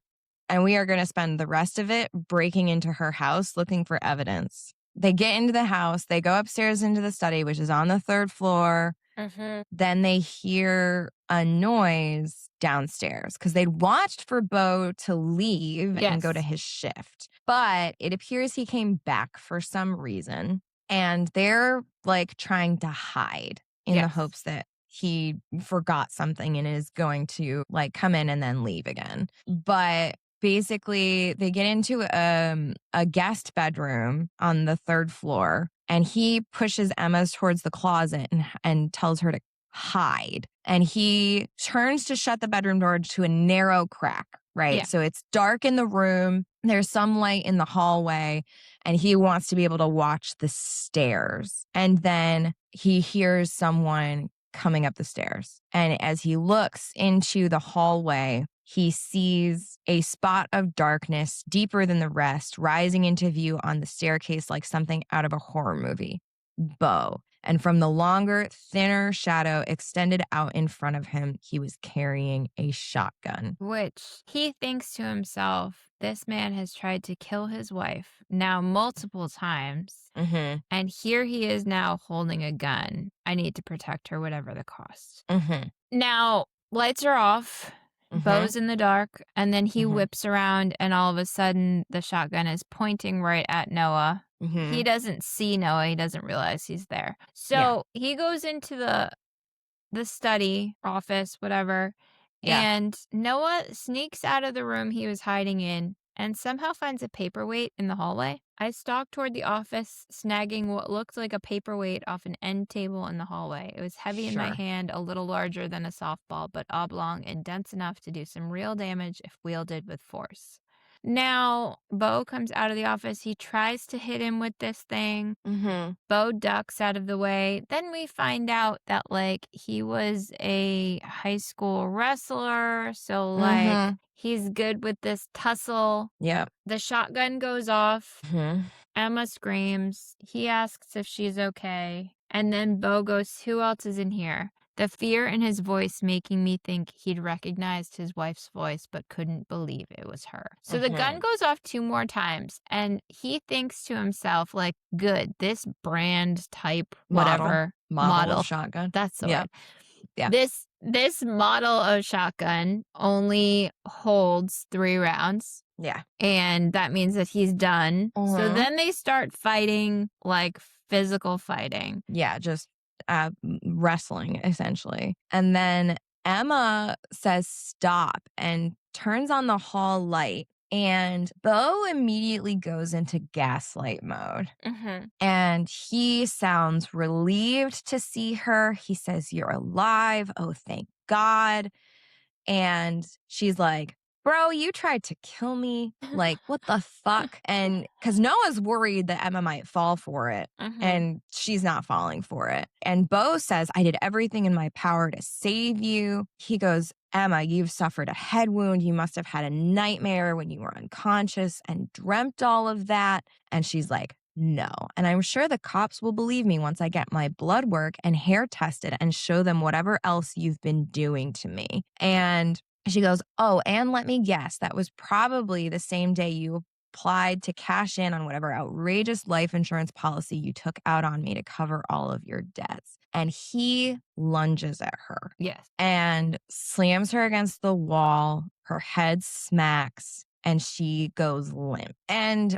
and we are going to spend the rest of it breaking into her house looking for evidence. They get into the house. They go upstairs into the study, which is on the 3rd floor. Mm-hmm. Then they hear a noise downstairs because they'd watched for Beau to leave and go to Yes. his shift. But it appears he came back for some reason. And they're like trying to hide in the Yes. hopes that he forgot something and is going to like come in and then leave again. But basically, they get into a guest bedroom on the 3rd floor, and he pushes Emma's towards the closet and tells her to hide. And he turns to shut the bedroom door to a narrow crack, right? Yeah. So it's dark in the room. There's some light in the hallway, and he wants to be able to watch the stairs. And then he hears someone coming up the stairs. And as he looks into the hallway, he sees a spot of darkness deeper than the rest rising into view on the staircase like something out of a horror movie. Beau. And from the longer, thinner shadow extended out in front of him, he was carrying a shotgun. Which he thinks to himself, this man has tried to kill his wife now multiple times. Mm-hmm. And here he is now holding a gun. I need to protect her, whatever the cost. Mm-hmm. Now, lights are off. Mm-hmm. Beau's in the dark. And then he Mhm. whips around, and all of a sudden, the shotgun is pointing right at Noah. Mm-hmm. He doesn't see Noah. He doesn't realize he's there. So he goes into the study, office, whatever. Yeah. And Noah sneaks out of the room he was hiding in and somehow finds a paperweight in the hallway. I stalked toward the office, snagging what looked like a paperweight off an end table in the hallway. It was heavy in my Sure. hand, a little larger than a softball, but oblong and dense enough to do some real damage if wielded with force. Now, Beau comes out of the office. He tries to hit him with this thing. Mm-hmm. Beau ducks out of the way. Then we find out that, like, he was a high school wrestler. So, like, Mhm. he's good with this tussle. Yep. The shotgun goes off. Mm-hmm. Emma screams. He asks if she's okay. And then Beau goes, who else is in here? The fear in his voice making me think he'd recognized his wife's voice but couldn't believe it was her. So the gun goes off 2 more times, and he thinks to himself, like, good, this brand type, whatever, Model of shotgun. that's the Yep. word. Yeah. This model of shotgun only holds 3 rounds. Yeah. And that means that he's done. So Mhm. then they start fighting, like physical fighting. Yeah, just wrestling essentially. And then Emma says stop and turns on the hall light, and Beau immediately goes into gaslight mode. Mm-hmm. And he sounds relieved to see her. He says, you're alive. Oh, thank God. And she's like, bro, you tried to kill me. Like, what the fuck? And because Noah's worried that Emma might fall for it, Mm-hmm. and she's not falling for it. And Beau says, I did everything in my power to save you. He goes, Emma, you've suffered a head wound. You must have had a nightmare when you were unconscious and dreamt all of that. And she's like, no. And I'm sure the cops will believe me once I get my blood work and hair tested and show them whatever else you've been doing to me. And she goes, oh, and let me guess, that was probably the same day you applied to cash in on whatever outrageous life insurance policy you took out on me to cover all of your debts. And he lunges at her. Yes. And slams her against the wall. Her head smacks and she goes limp. And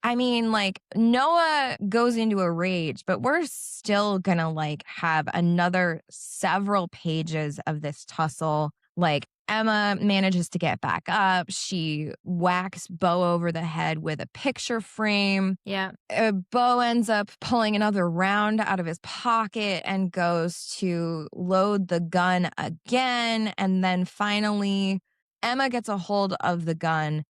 I mean, like, Noah goes into a rage, but we're still gonna like have another several pages of this tussle. Like, Emma manages to get back up. She whacks Beau over the head with a picture frame. Yeah. Beau ends up pulling another round out of his pocket and goes to load the gun again. And then finally, Emma gets a hold of the gun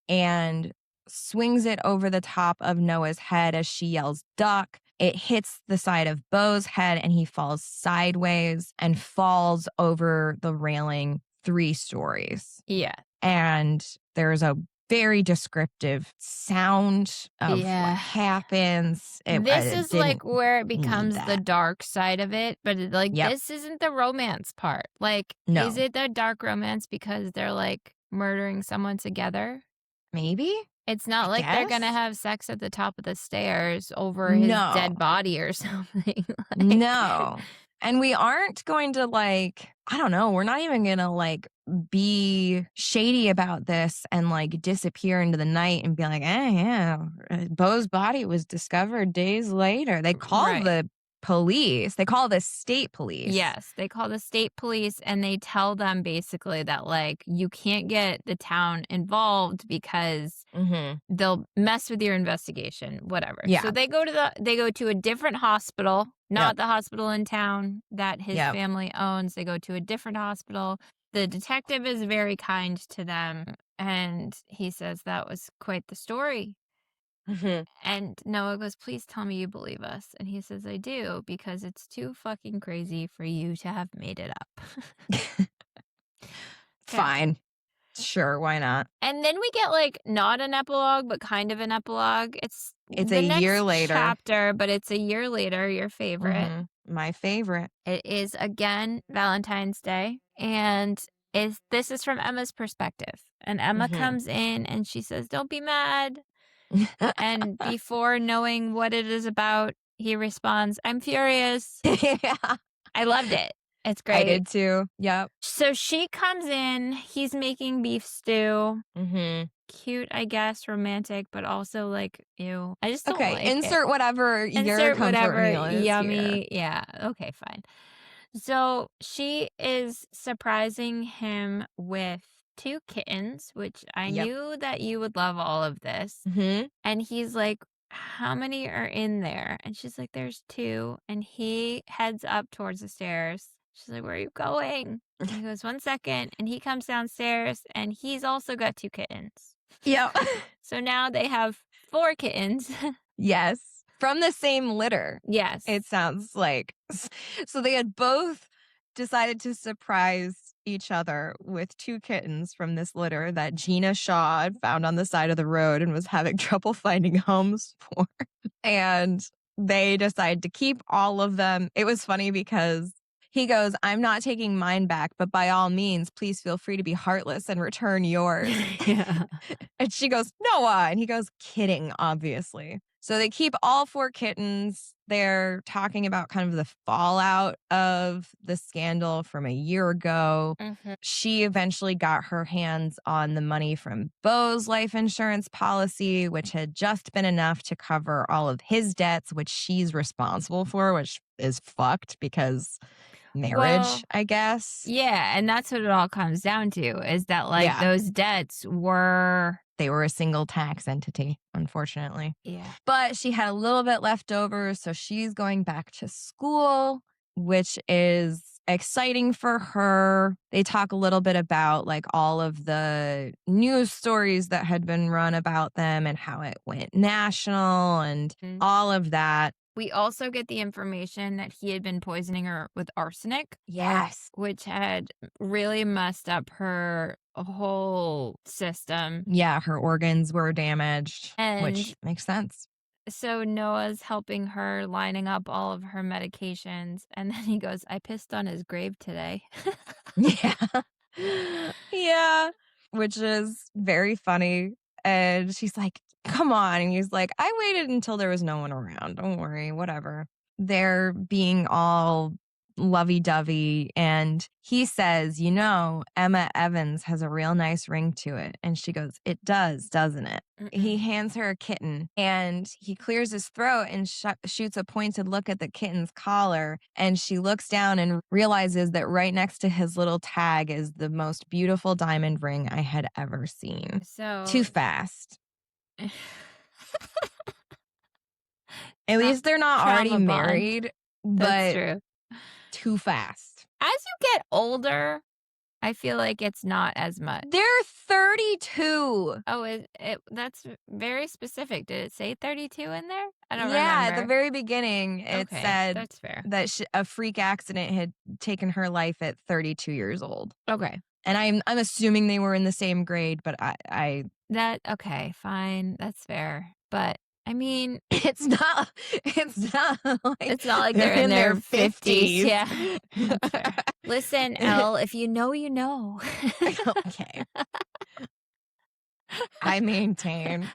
and swings it over the top of Noah's head as she yells, duck. It hits the side of Beau's head and he falls sideways and falls over the railing 3 stories. Yeah. And there's a very descriptive sound of what happens. This is like where it need becomes the that. dark side of it, but like Yep. this isn't the romance part. Like, No. is it the dark romance because they're like murdering someone together. Maybe? It's I not like they're gonna guess? have sex at the top of the stairs over his No. dead body or something. No. And we aren't going to like, I don't know, we're not even going to like be shady about this and like disappear into the night and be like, yeah, Bo's body was discovered days later. They call Right. the police, they call the state police. Yes, they call the state police and they tell them basically that, like, you can't get the town involved because Mm-hmm. they'll mess with your investigation, whatever. So Yeah. they go to a different hospital, Yep. not the hospital in town that his Yep. family owns. They go to a different hospital. The detective is very kind to them and he says that was quite the story. Mm-hmm. And Noah goes, "Please tell me you believe us." And he says, "I do, because it's too fucking crazy for you to have made it up." Okay. Fine. Sure. Why not? And then we get like not an epilogue, but kind of an epilogue. It's It's the a year next later. chapter, but it's a year later, your favorite. My favorite. It is again Valentine's Day. And this is from Emma's perspective. And Emma comes in and she says, "Don't be mad." And before knowing what it is about, he responds, "I'm furious." Yeah. I loved it. It's I great. did too. Yep. So she comes in. He's making beef stew. Mm-hmm. Cute, I guess, romantic, but also like, ew. I just don't Okay, like it. insert whatever your Insert comfort whatever meal is here. yummy. Yeah. Okay, fine. So she is surprising him with 2 kittens, which I Yep. knew that you would love all of this. Mm-hmm. And he's like, "How many are in there?" And she's like, "There's 2." And he heads up towards the stairs. She's like, "Where are you going?" And he goes, "1 second." And he comes downstairs and he's also got 2 kittens. Yep. So now they have 4 kittens. Yes. From the same litter, Yes. it sounds like. So they had both decided to surprise each other with 2 kittens from this litter that Gina Shaw had found on the side of the road and was having trouble finding homes for. And they decided to keep all of them. It was funny because he goes, "I'm not taking mine back, but by all means, please feel free to be heartless and return yours." Yeah. And she goes, "Noah." And he goes, "Kidding, obviously." So they keep all 4 kittens. They're talking about kind of the fallout of the scandal from a year ago. She eventually got her hands on the money from Bo's life insurance policy, which had just been enough to cover all of his debts, which she's responsible for, which is fucked because marriage, Well, I guess. Yeah, and that's what it all comes down to, is that like Yeah. those debts were They were a single tax entity, unfortunately. Yeah. But she had a little bit left over, so she's going back to school, which is exciting for her. They talk a little bit about like all of the news stories that had been run about them and how it went national and all of that. We also get the information that he had been poisoning her with arsenic. Yes. Which had really messed up her whole system. Yeah, her organs were damaged, which And makes sense. so Noah's helping her, lining up all of her medications. And then he goes, "I pissed on his grave today." Yeah. Yeah. Which is very funny. And she's like, "Come on." And he's like, "I waited until there was no one around. Don't worry, whatever." They're being all lovey-dovey. And he says, "Emma Evans has a real nice ring to it." And she goes, "It does, doesn't it?" He hands her a kitten and he clears his throat and shoots a pointed look at the kitten's collar. And she looks down and realizes that right next to his little tag is the most beautiful diamond ring I had ever seen. So Too fast. At least they're not already trauma bond. married, That's but true. too fast. As you get older, I feel like it's not as much. They're 32. Oh, that's very specific. Did it say 32 in there? I don't Yeah, remember. at the very beginning, it Okay, said that's fair. that a freak accident had taken her life at 32 years old. Okay. And I'm assuming they were in the same grade, but I Okay, fine. That's fair. But I mean, It's not like it's not like they're they're in in their their 50s. 50s. Yeah, that's fair. Listen, Elle, if you know, you know. Okay. I maintain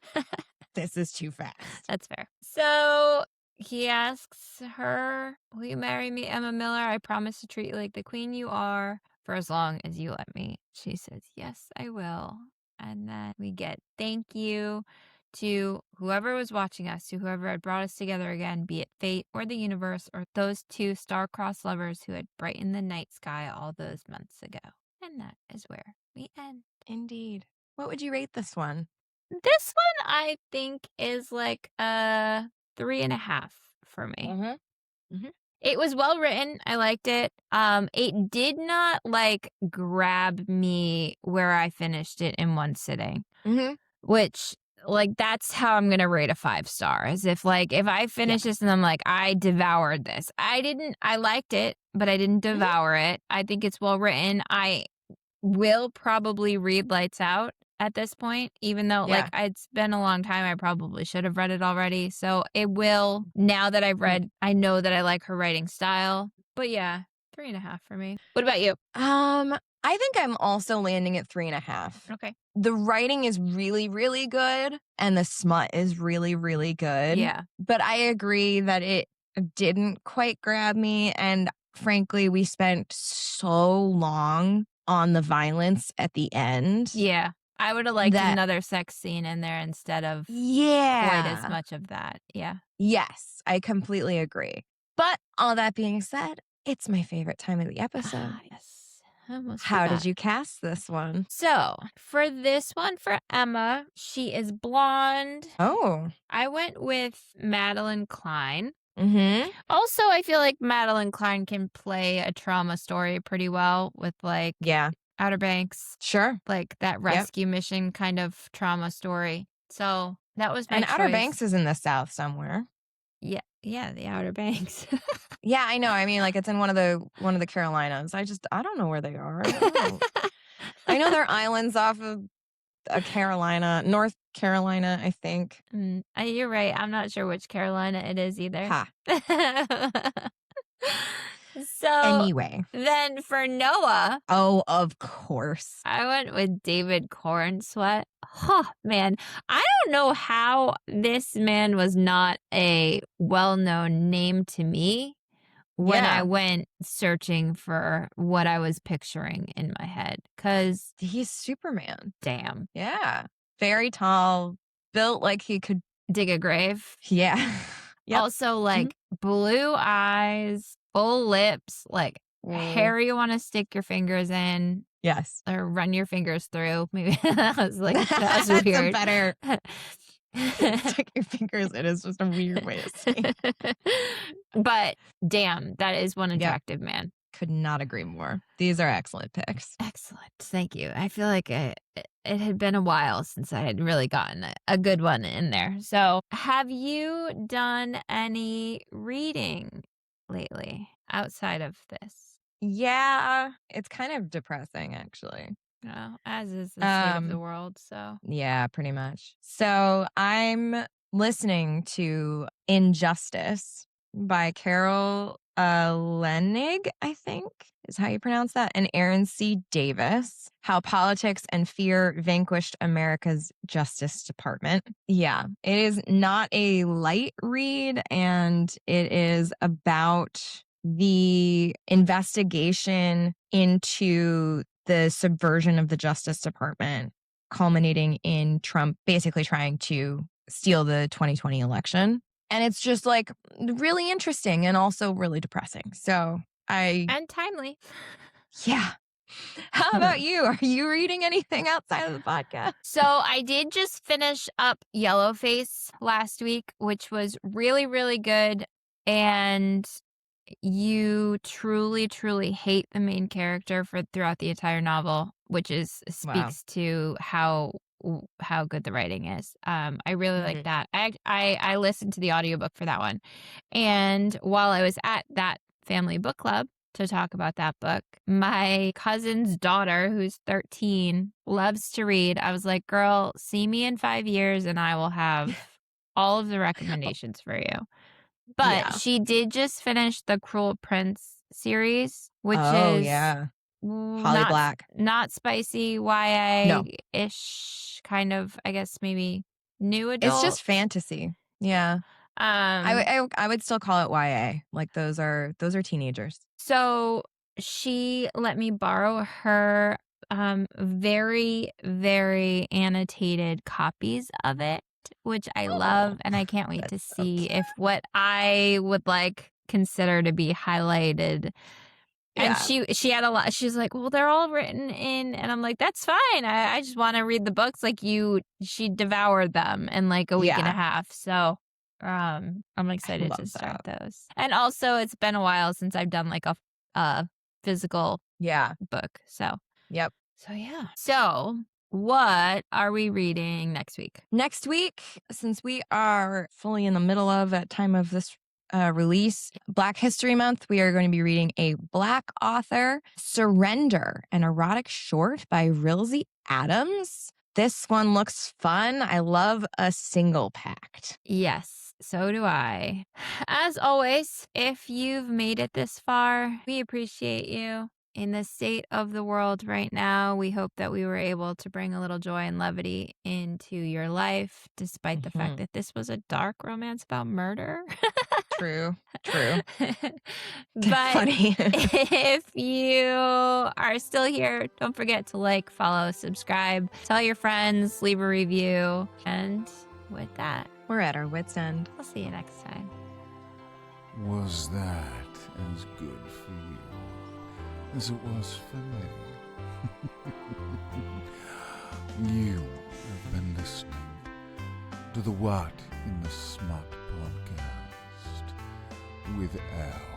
this is too fast. That's fair. So he asks her, "Will you marry me, Emma Miller? I promise to treat you like the queen you are for as long as you let me." She says, "Yes, I will." And then we get thank you to whoever was watching us, to whoever had brought us together again, be it fate or the universe or those two star-crossed lovers who had brightened the night sky all those months ago. And that is where we end. Indeed. What would you rate this one? This one I think is like a 3.5 for me. Mm-hmm. It was well written. I liked it. It did not like grab me where I finished it in one sitting, Mm-hmm. which like that's how I'm gonna rate a 5 star. As if like if I Yeah. finish this and I'm like, I devoured this. I liked it, but I didn't Mm-hmm. devour it. I think it's well written. I will probably read Lights Out at this point, even though like Yeah. it's been a long time. I probably should have read it already. So it will, now that I've read, I know that I like her writing style. But yeah, 3.5 for me. What about you? I think I'm also landing at 3.5. Okay. The writing is really, really good, and the smut is really, really good. Yeah. But I agree that it didn't quite grab me, and frankly, we spent so long on the violence at the end. Yeah. I would have liked That another sex scene in there instead of quite as yeah. much of that. Yeah. Yes, I completely agree. But all that being said, it's my favorite time of the episode. Yes. I almost How forgot. did you cast this one? So for this one, for Emma, she is blonde. Oh. I went with Madeline Klein. Mm-hmm. Also, I feel like Madeline Klein can play a trauma story pretty well with like Yeah. Outer Banks, Sure. like that rescue mission kind of trauma story. So that was my And choice. Outer Banks is in the South somewhere. Yeah, the Outer Banks. Yeah, I know. I mean, like it's in one of the Carolinas. I don't know where they are. I know they're islands off of a Carolina, North Carolina, I think. You're right. I'm not sure which Carolina it is either. Ha. So Anyway. then for Noah, Oh, of course. I went with David Cornsweet. Oh, man. I don't know how this man was not a well-known name to me when I Yeah. went searching for what I was picturing in my head. Because, He's Superman. damn. Yeah. Very tall, built like he could. Dig a grave. Yeah. Yep. Also, like, blue eyes, full lips, like, hair you want to stick your fingers in. Yes. Or run your fingers through. Maybe that was like, that was That's weird. a better. Stick your fingers in is just a weird way to say it. But damn, that is one attractive man. Could not agree more. These are excellent picks. Excellent. Thank you. I feel like it had been a while since I had really gotten a good one in there. So, have you done any reading lately outside of this? Yeah, it's kind of depressing, actually. No, as is the state of the world. So, Yeah, pretty much. So I'm listening to Injustice by Carol Lenig, I think is how you pronounce that, and Aaron C. Davis, How Politics and Fear Vanquished America's Justice Department. Yeah, it is not a light read, and it is about the investigation into the subversion of the Justice Department, culminating in Trump basically trying to steal the 2020 election. And it's just like really interesting and also really depressing. So and timely. Yeah. How about you? Are you reading anything outside of the podcast? So I did just finish up Yellowface last week, which was really, really good. And you truly, truly hate the main character for throughout the entire novel, which is speaks to how good the writing is. I really like that. I listened to the audiobook for that one. And while I was at that family book club to talk about that book, my cousin's daughter, who's 13, loves to read. I was like, girl, see me in 5 years and I will have all of the recommendations for you. But Yeah. she did just finish the Cruel Prince series, which Oh, is yeah. Holly not Black. not spicy No, YA-ish kind of, I guess maybe new it's adult. just fantasy. Yeah. Um I would still call it YA. Like those are teenagers. so she let me borrow her very, very annotated copies of it, which I love, Oh, and I can't wait to that's so see cute. if what I would like consider to be highlighted. And Yeah. she had a lot. She's like, "Well, they're all written in," and I'm like, "That's fine. I just want to read the books." Like she devoured them in like a week and a Yeah. half. So, I'm I excited to love start that. those. And also, it's been a while since I've done like a physical Yeah. book. Yep. So yeah. So, what are we reading next week? Next week, since we are fully in the middle of at time of this release, Black History Month, we are going to be reading a Black author, Surrender, an erotic short by Rilsey Adams. This one looks fun. I love a single pact. Yes, so do I. As always, if you've made it this far, we appreciate you. In the state of the world right now, we hope that we were able to bring a little joy and levity into your life, despite the fact Mhm. that this was a dark romance about murder. True. True. But Funny. if you are still here, don't forget to like, follow, subscribe, tell your friends, leave a review. And with that, We're at our wits' end. I'll see you next time. Was that as good for you as it was for me? You have been listening to the What in the Smut podcast with Elle.